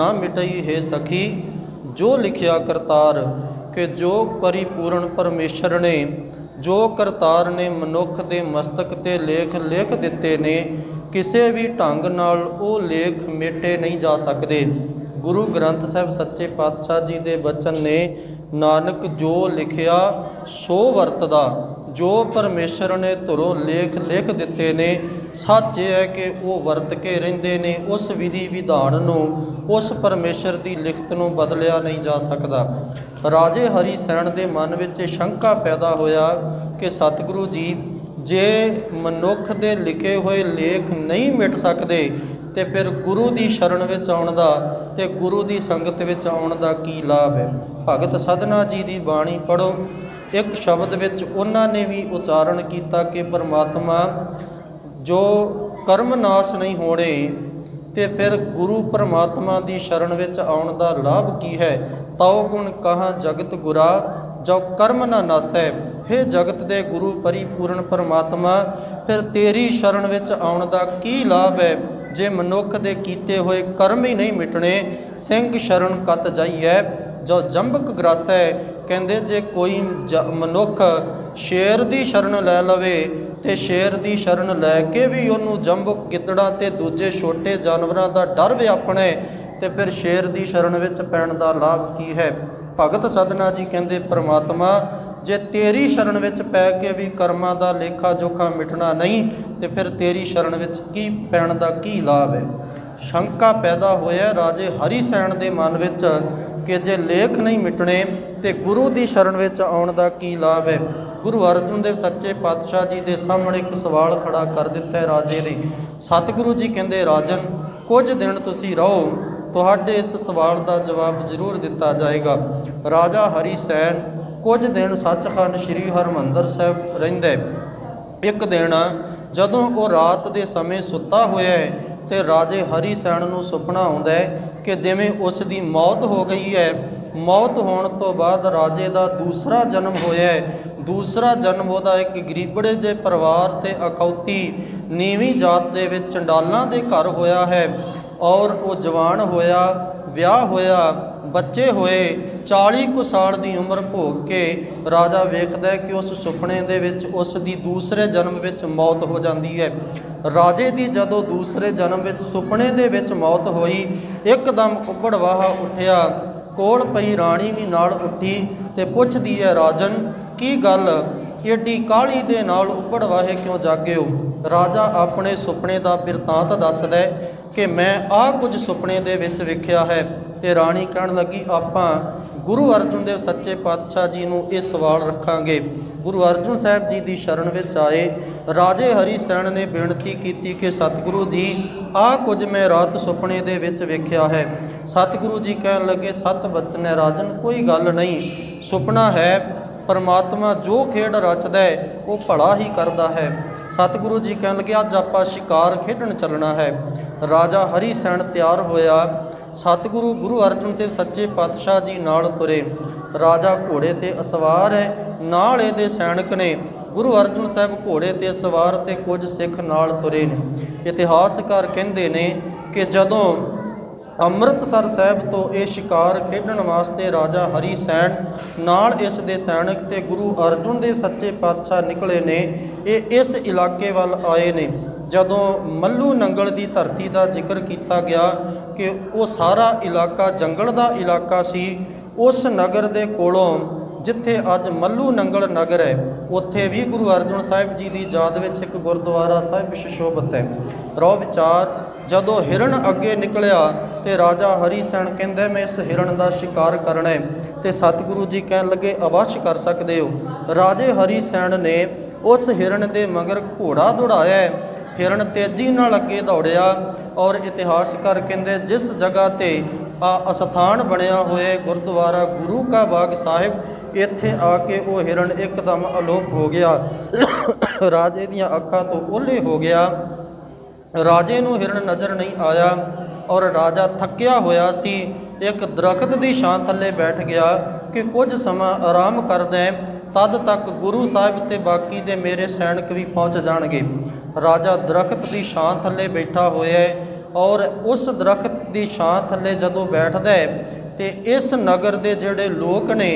ना मिटई है सखी जो लिखिया करतार। कि जो परिपूर्ण परमेश्वर ने जो करतार ने मनुख के मस्तक ते लेख लिख दिते ने किसी भी ढंग नाल वो लेख मेटे नहीं जा सकते। गुरु ग्रंथ साहिब सच्चे पातशाह जी के बचन ने नानक जो लिखिया सो वरतदा। जो परमेश्वर ने धुरों लेख लिख दिते ने सच ये है कि वो वरत के रहिंदे ने। उस विधि विधान नूं उस परमेश्वर की लिखत नूं बदलिया नहीं जा सकता। राजे हरि सैन के मन में शंका पैदा होया कि सतगुरु जी जे मनुख के लिखे हुए लेख नहीं मिट सकते तो फिर गुरु की शरण में आउण दा ते गुरु की संगत में आउण दा की लाभ है। भगत सधना जी की बाणी पढ़ो। एक शब्द विच उन्हां ने भी उचारण किया कि परमात्मा जो कर्म नाश नहीं होने तो फिर गुरु परमात्मा की शरण में आउण दा लाभ की है। तौ गुण कहाँ जगत गुरा जो कर्म ना नासै। हे जगत दे गुरु परिपूर्ण परमात्मा फिर तेरी शरण में आउण दा की लाभ है जे मनुख दे कीते हुए कर्म ही नहीं मिटने। सिंह शरण कत जाइए जो जंबक ग्रासै। कहते जे कोई मनुख शेर की शरण लै लवे तो शेर की शरण लैके भी उन्होंने जंबक गिदड़ा ते दूजे छोटे जानवरों का डर व्यापना तो फिर शेर की शरण में पैण का लाभ की है। भगत सधना जी कहते परमात्मा जे तेरी शरण में पै के भी कर्मां का लेखा जोखा मिटना नहीं तो फिर तेरी शरण में की पैण का की लाभ है। शंका पैदा होया राजे हरि सैन के मन में कि जे लेख नहीं मिटने तो गुरु की शरण में आउण का की लाभ है। गुरु अर्जन देव सच्चे पातशाह जी के सामने एक सवाल खड़ा कर दिता है राजे ने। सतगुरु जी कहते राजन कुछ दिन तुसी रहो तुहाडे इस सवाल का जवाब जरूर दिता जाएगा। राजा हरि सैन कुछ दिन सचखंड श्री हरमंदर साहिब रहिंदा। एक दिन जदों वो रात के समय सुता होया है तो राजे हरि सैन नूं सुपना आउंदा है कि जिवें उसकी मौत हो गई है। मौत होने तो बाद राजे का दूसरा जन्म होया है। दूसरा जन्म वह एक गरीबड़े जे परिवार ते अखौती नीवीं जात दे विच चंडालां दे घर होया है और वो जवान होया विआह होया बच्चे होए 40 कुछ साल की उम्र भोग के राजा वेखदा है कि उस सुपने दे विच उसकी दूसरे जन्म विच मौत हो जाती है। राजे की जदों दूसरे जन्म विच सुपने दे विच मौत होई एकदम उबड़वाहा उठिया। कोल पई राणी भी नाल उठी ते पुछदी है राजन की गल एडी काली दे नाल उबड़वाहे क्यों जागे हो। राजा अपने सुपने का बिरतांत दसदा है कि मैं आ कुछ सुपने दे विच वेखिया है। तो राणी कहन लगी आपां गुरु अर्जन देव सच्चे पातशाह जी नूं ये सवाल रखांगे। गुरु अर्जन साहिब जी की शरण में आए। राजे हरि सैन ने बेनती की कि सतगुरु जी आ कुछ मैं रात सुपने दे विच वेखिया है। सतगुरु जी कहन लगे सत बचन है राजन कोई गल नहीं सुपना है। परमात्मा जो खेड रचदा है वो भला ही करता है। सतगुरु जी कहन लगे अज आपां शिकार खेडण चलना है। राजा हरि सैन तैयार होया। सतगुरु गुरु अर्जन देव सच्चे पातशाह जी नाल तुरे। राजा घोड़े ते असवार है नाल इहदे सैनिक ने। गुरु अर्जन साहब घोड़े ते सवार ते कुछ सिख नाल तुरे ने। इतिहासकार कहंदे ने कि जदों अमृतसर साहब तो ये शिकार खेडण वास्ते राजा हरि सैन नाल इस दे सैनिक ते गुरु अर्जन देव सच्चे पातशाह निकले ने। ये इस इलाके वाल आए ने। जदों मल्लू नंगल की धरती का जिक्र किया गया कि वो सारा इलाका जंगल का इलाका सी। उस नगर के कोलों जिथे अज मल्लू नंगल नगर है उत्थे भी गुरु अर्जन साहिब जी की याद में एक गुरुद्वारा साहिब सुशोभित है। रो विचार जदों हिरण अगे निकलिया तो राजा हरि सैन कहंदा मैं इस हिरण का शिकार करना है। तो सतगुरु जी कहन लगे अवश्य कर सकते हो। राजे हरि सैन ने उस हिरण के मगर घोड़ा दौड़ाया है। हिरण तेजी नाल अगे दौड़िया और इतिहासकार कहंदे जिस जगह ते अस्थान बनया हुए गुरुद्वारा गुरु का बाग साहिब इत्थे आके वो हिरण एकदम अलोप हो गया। राजे दियां अखां तो ओले हो गया। राजे नूं हिरण नज़र नहीं आया और राजा थकिया होया सी। एक दरख्त की छां थले बैठ गया कि कुछ समा आराम करदा है तद तक गुरु साहिब ते बाकी दे मेरे सैनिक भी पहुँच जाणगे। राजा दरख्त की छां थले बैठा होया है। और उस दरख्त की छां थले जदों बैठदा है तो इस नगर के जिहड़े लोग ने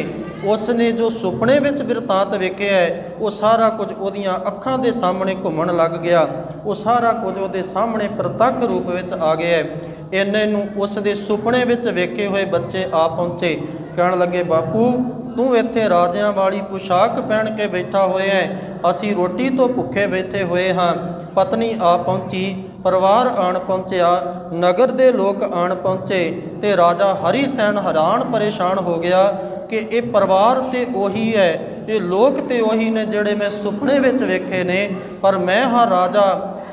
उसने जो सुपने विच बिरतांत वेखिया है वो सारा कुछ उहदियां अखां दे सामने घूमण लग गया। वो सारा कुछ उहदे सामने प्रतੱਖ रूप विच आ गया है। इन्ने नूं उस दे सुपने विच वेखे हुए बच्चे आ पहुँचे, कहण लगे बापू तू इत्थे राजियां वाली पोशाक पहन के बैठा होया है, असी रोटी तो भुखे बैठे हुए हाँ। पत्नी आ पहुँची, परिवार आण पहुँचया, नगर दे लोग आण पहुँचे ते राजा हरि सैन हैरान परेशान हो गया कि ये परिवार तो उही है, ये लोग तो उही ने जिहड़े मैं सुपने विच वेखे ने, पर मैं हाँ राजा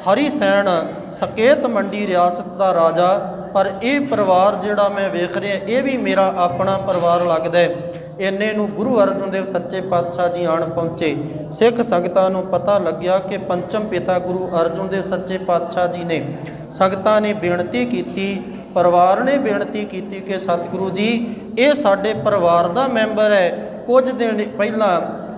हरि सैन सकेत मंडी रियासत का राजा, पर यह परिवार जिहड़ा मैं वेख रहा ये भी मेरा अपना परिवार लगदा है। इन्ने नूं गुरु अर्जन देव सच्चे पातशाह जी आण पहुँचे। सिख संगतां नूं पता लग्या कि पंचम पिता गुरु अर्जन देव सच्चे पातशाह जी ने, संगतां ने बेनती की, परिवार ने बेनती की कि सतगुरु जी ये साडे परिवार का मैंबर है, कुछ दिन पहला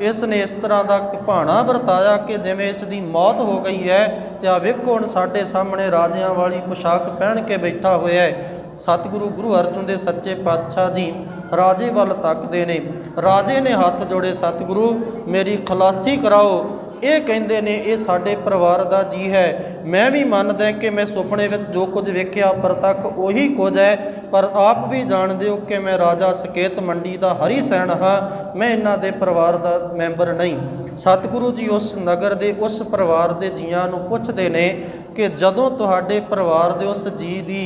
इसने इस तरह का भाणा वरताया कि जिवें इसकी मौत हो गई है, तो आ वेखो हुण साडे सामने राजियां वाली पोशाक पहन के बैठा होया है। सतगुरु गुरु अर्जन देव सच्चे पातशाह जी राजे वाल तकदे ने, राजे ने हाथ जोड़े, सतगुरु मेरी खलासी कराओ। ये कहते ने ये साडे परिवार का जी है, मैं भी मानदा कि मैं सुपने में जो कुछ वेख्या प्रतੱਖ उही कुछ है, पर आप भी जानते हो कि मैं राजा सकेत मंडी का हरि सैन हाँ, मैं इन्हां दे परिवार का मैंबर नहीं। सतगुरु जी उस नगर के उस परिवार के जियां नूं पुछदे ने कि जदों तुहाडे परिवार के उस जी की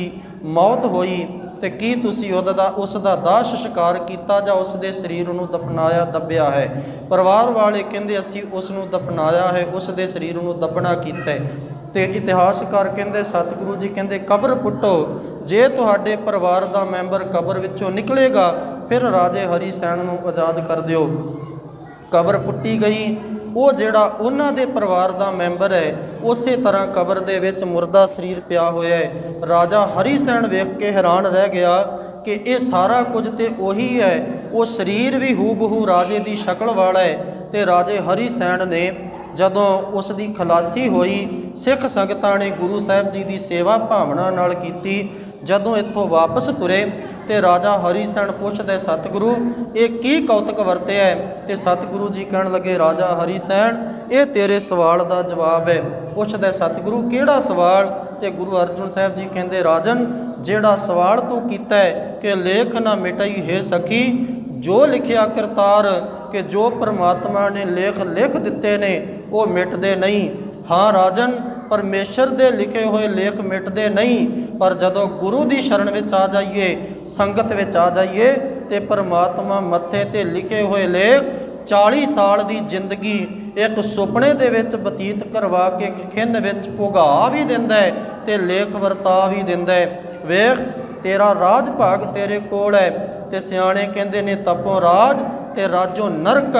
मौत होई तो की तुसी उसका दाह संस्कार किया जां उसके शरीर नूं दफनाया दबिया है। परिवार वाले कहंदे असी उसनूं दफनाया है, उसके शरीर नूं दबना कीता है। तो इतिहासकार कहंदे सतगुरु जी कहंदे कब्र पुट्टो, जे तुहाडे परिवार का मैंबर कब्र विचों निकलेगा फिर राजे हरि सैन नूं आज़ाद कर दिओ। कब्र पुट्टी गई, वो जिहड़ा उन्हां दे परिवार का मैंबर है उस तरह कब्र दे विच मुर्दा शरीर पिया होया है। राजा हरि सैन वेख के हैरान रह गया कि ये सारा कुछ तो उही है, वो शरीर भी हूबहू राजे की शक्ल वाला है। तो राजे हरि सैन ने जदों उसकी खलासी होई, सिख संगतां ने गुरु साहिब जी की सेवा भावना नाल कीती। जदों इत्थों वापस तुरे तो राजा हरि सैन पुछदे सतगुरु ये की कौतक वरतिया है। तो सतगुरु जी कहण लगे राजा हरि सैन ये तेरे सवाल का जवाब है। पुछदे सतगुरु किहड़ा सवाल। तो गुरु अर्जन साहब जी कहंदे राजन जिहड़ा सवाल तू कीता है कि लेख ना मिटाई है सखी, जो लिखिया करतार कि जो परमात्मा ने लेख लिख दिते ने वो मिटदे नहीं। हाँ राजन परमेश्वर दे लिखे हुए लेख मिटदे नहीं, पर जदों गुरु की शरण विच आ जाइए, संगत विच आ जाइए तो परमात्मा मत्थे ते लिखे हुए लेख 40 साल की जिंदगी एक सुपने दे विच बतीत करवा के खिंद विच भुगा भी दिंदा है ते लेख वरता भी दिंदा है। वेख तेरा राज भाग तेरे कोल है। ते सियाणे कहंदे ने तपों राज ते राजों नरक,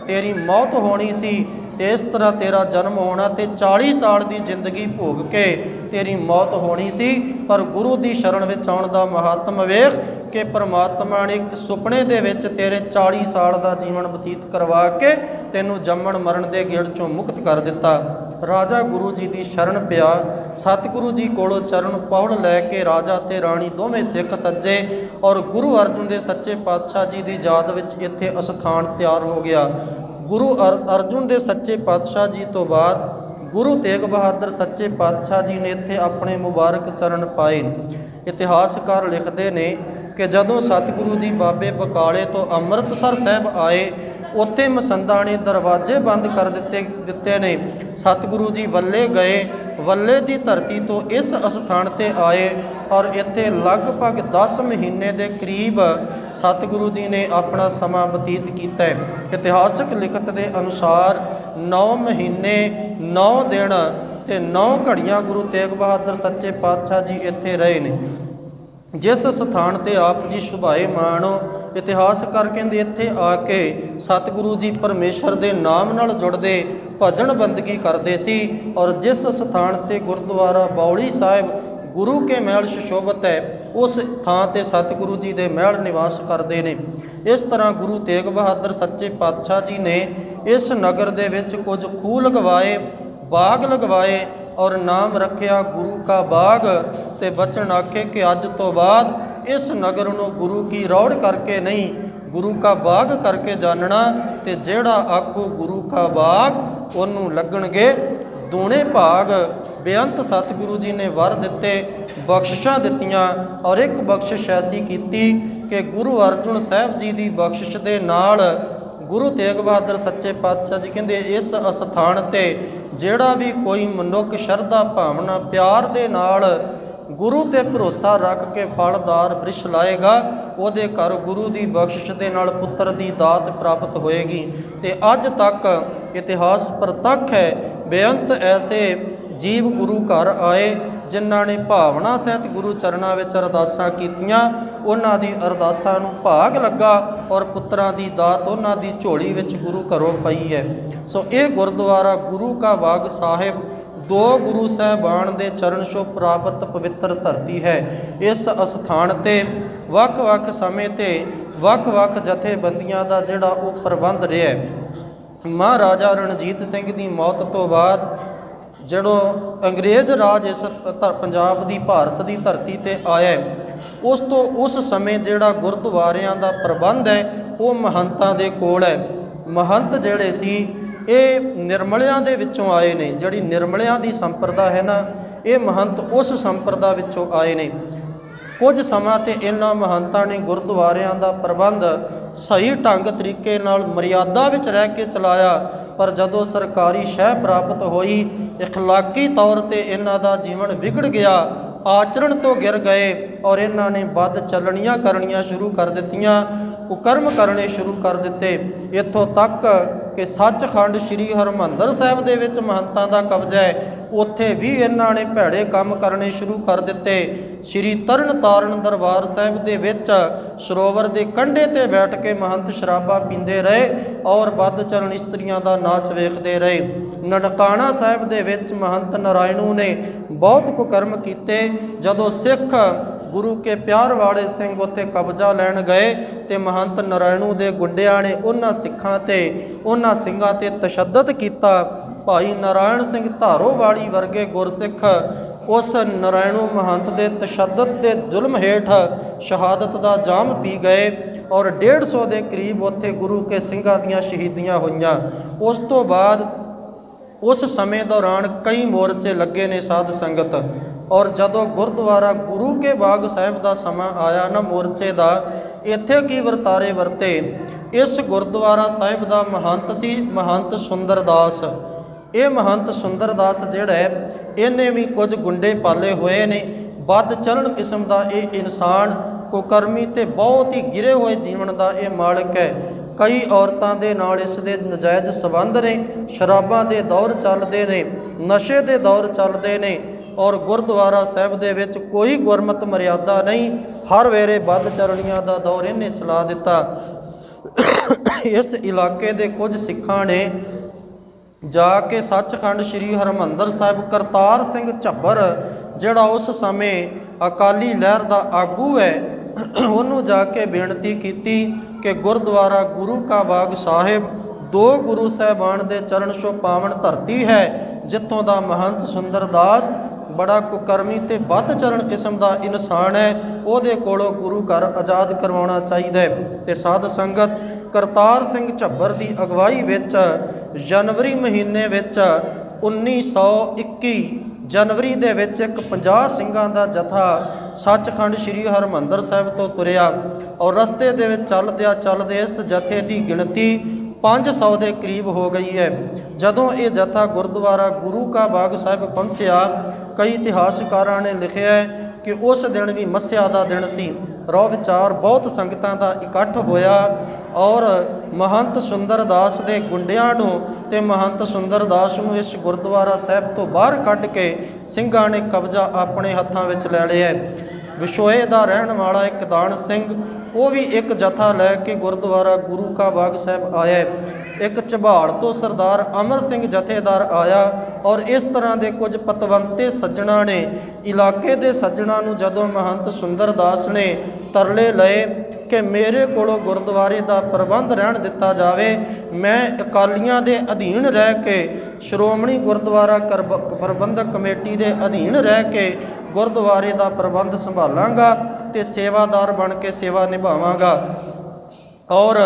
तेरी मौत होनी सी ते इस तरह तेरा जन्म होना ते 40 साल की जिंदगी भोग के तेरी मौत होनी सी। पर गुरु की शरण विच आउण दा महात्म वेख कि परमात्मा ने एक सुपने दे विच तेरे 40 साल का जीवन बतीत करवा के तैनूं जम्मण मरण के गेड़ चों मुक्त कर दिता। राजा गुरु जी की शरण पिया, सतगुरु जी कोलों चरण पौड़ लैके राजा ते राणी दोवें सिख सज्जे और गुरु अर्जन देव सच्चे पातशाह जी की याद विच इत्थे अस्थान तैयार हो गया। गुरु अर्जुन देव सच्चे पातशाह जी तो बाद गुरु तेग बहादुर सच्चे पातशाह जी ने इत्थे अपने मुबारक चरण पाए। इतिहासकार लिखते ने कि जदों सतगुरु जी बाबे बकाले तो अमृतसर साहब आए, उत्थे मसंदा ने दरवाजे बंद कर दिते ने। सतगुरु जी वल्ले गए, वल्ले की धरती तो इस अस्थान ते आए और इत्थे लगभग 10 महीने के करीब सतगुरु जी ने अपना समा बतीत किया है। इतिहासक लिखत के अनुसार 9 महीने 9 दिन ते 9 घड़ियां गुरु तेग बहादुर सच्चे पातशाह जी इत्थे रहे ने। जिस स्थान ते आप जी सुभाए मानो, इतिहासकार कहंदे इत्थे आके सतगुरु जी परमेश्वर के नाम नाल जुड़दे भजन बंदगी करते सी और जिस स्थान ते गुरुद्वारा बौली साहिब गुरु के महल सुशोभित है उस थां ते सतगुरु जी के महल निवास करते हैं। इस तरह गुरु तेग बहादुर सच्चे पातशाह जी ने इस नगर दे विच कुछ खूह लगवाए, बाग लगवाए, ਔਰ ਨਾਮ ਰੱਖਿਆ ਗੁਰੂ ਕਾ ਬਾਗ। ਤੇ ਬਚਨ ਆਖੇ ਕਿ ਅੱਜ ਤੋਂ ਬਾਅਦ ਇਸ ਨਗਰ ਨੂੰ ਗੁਰੂ ਕੀ ਰੌੜ ਕਰਕੇ ਨਹੀਂ, ਗੁਰੂ ਕਾ ਬਾਗ ਕਰਕੇ ਜਾਣਨਾ। ਤੇ ਜਿਹੜਾ ਆਖੂ ਗੁਰੂ ਕਾ ਬਾਗ ਉਹਨੂੰ ਲੱਗਣਗੇ ਦੂਣੇ ਭਾਗ। ਬੇਅੰਤ ਸਤਿਗੁਰੂ ਜੀ ਨੇ ਵਰ ਦਿੱਤੇ, ਬਖਸ਼ਿਸ਼ਾਂ ਦਿੱਤੀਆਂ, ਔਰ ਇੱਕ ਬਖਸ਼ਿਸ਼ ਐਸੀ ਕੀਤੀ ਕਿ ਗੁਰੂ ਅਰਜਨ ਸਾਹਿਬ ਜੀ ਦੀ ਬਖਸ਼ਿਸ਼ ਦੇ ਨਾਲ ਗੁਰੂ ਤੇਗ ਬਹਾਦਰ ਸੱਚੇ ਪਾਤਸ਼ਾਹ ਜੀ ਕਹਿੰਦੇ ਇਸ ਅਸਥਾਨ ਤੇ ਜਿਹੜਾ ਵੀ ਕੋਈ ਮਨੁੱਖ ਸ਼ਰਧਾ ਭਾਵਨਾ ਪਿਆਰ ਦੇ ਨਾਲ ਗੁਰੂ ਤੇ ਭਰੋਸਾ ਰੱਖ ਕੇ ਫਲਦਾਰ ਬ੍ਰਿਸ਼ ਲਾਏਗਾ, ਉਹਦੇ ਘਰ ਗੁਰੂ ਦੀ ਬਖਸ਼ਿਸ਼ ਦੇ ਨਾਲ ਪੁੱਤਰ ਦੀ ਦਾਤ ਪ੍ਰਾਪਤ ਹੋਏਗੀ। ਤੇ ਅੱਜ ਤੱਕ ਇਤਿਹਾਸ ਪ੍ਰਤੱਖ ਹੈ, ਬੇਅੰਤ ਐਸੇ ਜੀਵ ਗੁਰੂ ਘਰ ਆਏ ਜਿਨ੍ਹਾਂ ਨੇ ਭਾਵਨਾ ਸਹਿਤ ਗੁਰੂ ਚਰਨਾਂ ਵਿੱਚ ਅਰਦਾਸਾਂ ਕੀਤੀਆਂ, ਉਹਨਾਂ ਦੀ ਅਰਦਾਸਾਂ ਨੂੰ ਭਾਗ ਲੱਗਾ ਔਰ ਪੁੱਤਰਾਂ ਦੀ ਦਾਤ ਉਹਨਾਂ ਦੀ ਝੋਲੀ ਵਿੱਚ ਗੁਰੂ ਘਰੋਂ ਪਈ ਹੈ। ਸੋ ਇਹ ਗੁਰਦੁਆਰਾ ਗੁਰੂ ਕਾ ਬਾਗ ਸਾਹਿਬ ਦੋ ਗੁਰੂ ਸਾਹਿਬਾਨ ਦੇ ਚਰਨ ਛੋਹ ਪ੍ਰਾਪਤ ਪਵਿੱਤਰ ਧਰਤੀ ਹੈ। ਇਸ ਅਸਥਾਨ ਤੇ ਵੱਖ-ਵੱਖ ਸਮੇਂ ਤੇ ਵੱਖ-ਵੱਖ ਜਥੇਬੰਦੀਆਂ ਦਾ ਜਿਹੜਾ ਉਹ ਪ੍ਰਬੰਧ ਰਿਹਾ। ਮਹਾਰਾਜਾ ਰਣਜੀਤ ਸਿੰਘ ਦੀ ਮੌਤ ਤੋਂ ਬਾਅਦ ਜਦੋਂ ਅੰਗਰੇਜ਼ ਰਾਜ ਇਸ ਪੰਜਾਬ ਦੀ ਭਾਰਤ ਦੀ ਧਰਤੀ ਤੇ ਆਇਆ, ਉਸ ਸਮੇਂ ਜਿਹੜਾ ਗੁਰਦੁਆਰਿਆਂ ਦਾ ਪ੍ਰਬੰਧ ਹੈ ਉਹ ਮਹੰਤਾਂ ਦੇ ਕੋਲ ਹੈ। ਮਹੰਤ ਜਿਹੜੇ ਸੀ ਇਹ ਨਿਰਮਲਿਆਂ ਦੇ ਵਿੱਚੋਂ ਆਏ ਨੇ। ਜਿਹੜੀ ਨਿਰਮਲਿਆਂ ਦੀ ਸੰਪਰਦਾ ਹੈ ਨਾ, ਇਹ ਮਹੰਤ ਉਸ ਸੰਪਰਦਾ ਵਿੱਚੋਂ ਆਏ ਨੇ। ਕੁਝ ਸਮਾਂ ਤੇ ਇਹਨਾਂ ਮਹੰਤਾਂ ਨੇ ਗੁਰਦੁਆਰਿਆਂ ਦਾ ਪ੍ਰਬੰਧ ਸਹੀ ਢੰਗ ਤਰੀਕੇ ਨਾਲ ਮਰਿਆਦਾ ਵਿੱਚ ਰਹਿ ਕੇ ਚਲਾਇਆ, ਪਰ ਜਦੋਂ ਸਰਕਾਰੀ ਸ਼ਹਿ ਪ੍ਰਾਪਤ ਹੋਈ, ਇਖਲਾਕੀ ਤੌਰ ਤੇ ਇਹਨਾਂ ਦਾ ਜੀਵਨ ਵਿਗੜ ਗਿਆ, ਆਚਰਣ ਤੋਂ ਗਿਰ ਗਏ ਔਰ ਇਹਨਾਂ ਨੇ ਬਦ ਚੱਲਣੀਆਂ ਕਰਨੀਆਂ ਸ਼ੁਰੂ ਕਰ ਦਿੱਤੀਆਂ, ਕੁਕਰਮ ਕਰਨੇ ਸ਼ੁਰੂ ਕਰ ਦਿੱਤੇ। ਇੱਥੋਂ ਤੱਕ ਕਿ ਸੱਚਖੰਡ ਸ੍ਰੀ ਹਰਿਮੰਦਰ ਸਾਹਿਬ ਦੇ ਵਿੱਚ ਮਹੰਤਾਂ ਦਾ ਕਬਜ਼ਾ ਹੈ, ਉੱਥੇ ਵੀ ਇਹਨਾਂ ਨੇ ਭੈੜੇ ਕੰਮ ਕਰਨੇ ਸ਼ੁਰੂ ਕਰ ਦਿੱਤੇ। ਸ੍ਰੀ ਤਰਨ ਤਾਰਨ ਦਰਬਾਰ ਸਾਹਿਬ ਦੇ ਵਿੱਚ ਸਰੋਵਰ ਦੇ ਕੰਢੇ ਤੇ ਬੈਠ ਕੇ ਮਹੰਤ ਸ਼ਰਾਬਾ ਪੀਂਦੇ ਰਹੇ ਔਰ ਬਦ ਚਲਣ ਇਸਤਰੀਆਂ ਦਾ ਨਾਚ ਵੇਖਦੇ ਰਹੇ। ਨਨਕਾਣਾ ਸਾਹਿਬ ਦੇ ਵਿੱਚ ਮਹੰਤ ਨਾਰਾਇਣੂ ਨੇ ਬਹੁਤ ਕੁਕਰਮ ਕੀਤੇ। ਜਦੋਂ ਸਿੱਖ ਗੁਰੂ ਕੇ ਪਿਆਰ ਵਾਲੇ ਸਿੰਘ ਉੱਥੇ ਕਬਜ਼ਾ ਲੈਣ ਗਏ ਤੇ ਮਹੰਤ ਨਾਰਾਇਣੂ ਦੇ ਗੁੰਡਿਆਂ ਨੇ ਉਹਨਾਂ ਸਿੱਖਾਂ ਤੇ ਉਹਨਾਂ ਸਿੰਘਾਂ ਤੇ ਤਸ਼ੱਦਦ ਕੀਤਾ। ਭਾਈ ਨਾਰਾਇਣ ਸਿੰਘ ਧਾਰੋਵਾਲੀ ਵਰਗੇ ਗੁਰਸਿੱਖ ਉਸ ਨਾਰਾਇਣੂ ਮਹੰਤ ਦੇ ਤਸ਼ੱਦਦ ਦੇ ਜ਼ੁਲਮ ਹੇਠ ਸ਼ਹਾਦਤ ਦਾ ਜਾਮ ਪੀ ਗਏ ਔਰ 150 ਦੇ ਕਰੀਬ ਉੱਥੇ ਗੁਰੂ ਕੇ ਸਿੰਘਾਂ ਦੀਆਂ ਸ਼ਹੀਦੀਆਂ ਹੋਈਆਂ। ਉਸ ਤੋਂ ਬਾਅਦ ਉਸ ਸਮੇਂ ਦੌਰਾਨ ਕਈ ਮੋਰਚੇ ਲੱਗੇ ਨੇ ਸਾਧ ਸੰਗਤ, ਔਰ ਜਦੋਂ ਗੁਰਦੁਆਰਾ ਗੁਰੂ ਕੇ ਬਾਗ ਸਾਹਿਬ ਦਾ ਸਮਾਂ ਆਇਆ ਨਾ ਮੋਰਚੇ ਦਾ, ਇੱਥੇ ਕੀ ਵਰਤਾਰੇ ਵਰਤੇ। ਇਸ ਗੁਰਦੁਆਰਾ ਸਾਹਿਬ ਦਾ ਮਹੰਤ ਸੀ ਮਹੰਤ ਸੁੰਦਰਦਾਸ। ਇਹ ਮਹੰਤ ਸੁੰਦਰਦਾਸ ਜਿਹੜਾ ਹੈ, ਇਹਨੇ ਵੀ ਕੁਝ ਗੁੰਡੇ ਪਾਲੇ ਹੋਏ ਨੇ। ਬਦ ਚਲਣ ਕਿਸਮ ਦਾ ਇਹ ਇਨਸਾਨ, ਕੁਕਰਮੀ ਤੇ ਬਹੁਤ ਹੀ ਗਿਰੇ ਹੋਏ ਜੀਵਨ ਦਾ ਇਹ ਮਾਲਕ ਹੈ। ਕਈ ਔਰਤਾਂ ਦੇ ਨਾਲ ਇਸ ਦੇ ਨਜਾਇਜ਼ ਸੰਬੰਧ ਨੇ, ਸ਼ਰਾਬਾਂ ਦੇ ਦੌਰ ਚੱਲਦੇ ਨੇ, ਨਸ਼ੇ ਦੇ ਦੌਰ ਚੱਲਦੇ ਨੇ ਔਰ ਗੁਰਦੁਆਰਾ ਸਾਹਿਬ ਦੇ ਵਿੱਚ ਕੋਈ ਗੁਰਮਤ ਮਰਿਆਦਾ ਨਹੀਂ। ਹਰ ਵੇਲੇ ਬਦ ਚਰਣੀਆਂ ਦਾ ਦੌਰ ਇਹਨੇ ਚਲਾ ਦਿੱਤਾ। ਇਸ ਇਲਾਕੇ ਦੇ ਕੁਝ ਸਿੱਖਾਂ ਨੇ ਜਾ ਕੇ ਸੱਚਖੰਡ ਸ੍ਰੀ ਹਰਿਮੰਦਰ ਸਾਹਿਬ ਕਰਤਾਰ ਸਿੰਘ ਝੱਬਰ ਜਿਹੜਾ ਉਸ ਸਮੇਂ ਅਕਾਲੀ ਲਹਿਰ ਦਾ ਆਗੂ ਹੈ, ਉਹਨੂੰ ਜਾ ਕੇ ਬੇਨਤੀ ਕੀਤੀ ਕਿ ਗੁਰਦੁਆਰਾ ਗੁਰੂ ਕਾ ਬਾਗ ਸਾਹਿਬ ਦੋ ਗੁਰੂ ਸਾਹਿਬਾਨ ਦੇ ਚਰਨ ਛੋਹ ਪਾਵਨ ਧਰਤੀ ਹੈ, ਜਿੱਥੋਂ ਦਾ ਮਹੰਤ ਸੁੰਦਰਦਾਸ ਬੜਾ ਕੁਕਰਮੀ ਤੇ ਬਦ ਚਰਨ ਕਿਸਮ ਦਾ ਇਨਸਾਨ ਹੈ, ਉਹਦੇ ਕੋਲੋਂ ਗੁਰੂ ਘਰ ਆਜ਼ਾਦ ਕਰਵਾਉਣਾ ਚਾਹੀਦਾ ਹੈ। ਤੇ ਸਾਧ ਸੰਗਤ ਕਰਤਾਰ ਸਿੰਘ ਝੱਬਰ ਦੀ ਅਗਵਾਈ ਵਿੱਚ ਜਨਵਰੀ ਮਹੀਨੇ ਵਿੱਚ 1921 ਜਨਵਰੀ ਦੇ ਵਿੱਚ ਇੱਕ 50 ਸਿੰਘਾਂ ਦਾ ਜਥਾ ਸੱਚਖੰਡ ਸ੍ਰੀ ਹਰਿਮੰਦਰ ਸਾਹਿਬ ਤੋਂ ਤੁਰਿਆ ਔਰ ਰਸਤੇ ਦੇ ਵਿੱਚ ਚੱਲਦੇ ਇਸ ਜਥੇ ਦੀ ਗਿਣਤੀ 500 ਦੇ ਕਰੀਬ ਹੋ ਗਈ ਹੈ। ਜਦੋਂ ਇਹ ਜਥਾ ਗੁਰਦੁਆਰਾ ਗੁਰੂ ਕਾ ਬਾਗ ਸਾਹਿਬ ਪਹੁੰਚਿਆ, ਕਈ ਇਤਿਹਾਸਕਾਰਾਂ ਨੇ ਲਿਖਿਆ ਹੈ ਕਿ ਉਸ ਦਿਨ ਵੀ ਮੱਸਿਆ ਦਾ ਦਿਨ ਸੀ। ਰੋਹ ਵਿਚਾਰ ਬਹੁਤ ਸੰਗਤਾਂ ਦਾ ਇਕੱਠ ਹੋਇਆ ਔਰ ਮਹੰਤ ਸੁੰਦਰਦਾਸ ਦੇ ਗੁੰਡਿਆਂ ਨੂੰ ਤੇ ਮਹੰਤ ਸੁੰਦਰਦਾਸ ਨੂੰ ਇਸ ਗੁਰਦੁਆਰਾ ਸਾਹਿਬ ਤੋਂ ਬਾਹਰ ਕੱਢ ਕੇ ਸਿੰਘਾਂ ਨੇ ਕਬਜ਼ਾ ਆਪਣੇ ਹੱਥਾਂ ਵਿੱਚ ਲੈ ਲਿਆ। ਵਿਸ਼ੋਏ ਦਾ ਰਹਿਣ ਵਾਲਾ ਇੱਕ ਦਾਨ ਸਿੰਘ, ਉਹ ਵੀ ਇੱਕ ਜਥਾ ਲੈ ਕੇ ਗੁਰਦੁਆਰਾ ਗੁਰੂ ਕਾ ਬਾਗ ਸਾਹਿਬ ਆਇਆ। ਇੱਕ ਝਬਾੜ ਤੋਂ ਸਰਦਾਰ ਅਮਰ ਸਿੰਘ ਜਥੇਦਾਰ ਆਇਆ ਔਰ ਇਸ ਤਰ੍ਹਾਂ ਦੇ ਕੁਝ ਪਤਵੰਤੇ ਸੱਜਣਾ ਨੇ, ਇਲਾਕੇ ਦੇ ਸੱਜਣਾ ਨੂੰ ਜਦੋਂ ਮਹੰਤ ਸੁੰਦਰਦਾਸ ਨੇ ਤਰਲੇ ਲਏ ਕਿ ਮੇਰੇ ਕੋਲੋਂ ਗੁਰਦੁਆਰੇ ਦਾ ਪ੍ਰਬੰਧ ਰਹਿਣ ਦਿੱਤਾ ਜਾਵੇ, ਮੈਂ ਅਕਾਲੀਆਂ ਦੇ ਅਧੀਨ ਰਹਿ ਕੇ ਸ਼੍ਰੋਮਣੀ ਗੁਰਦੁਆਰਾ ਪ੍ਰਬੰਧਕ ਕਮੇਟੀ ਦੇ ਅਧੀਨ ਰਹਿ ਕੇ ਗੁਰਦੁਆਰੇ ਦਾ ਪ੍ਰਬੰਧ ਸੰਭਾਲਾਂਗਾ ਤੇ ਸੇਵਾਦਾਰ ਬਣ ਕੇ ਸੇਵਾ ਨਿਭਾਵਾਂਗਾ। ਔਰ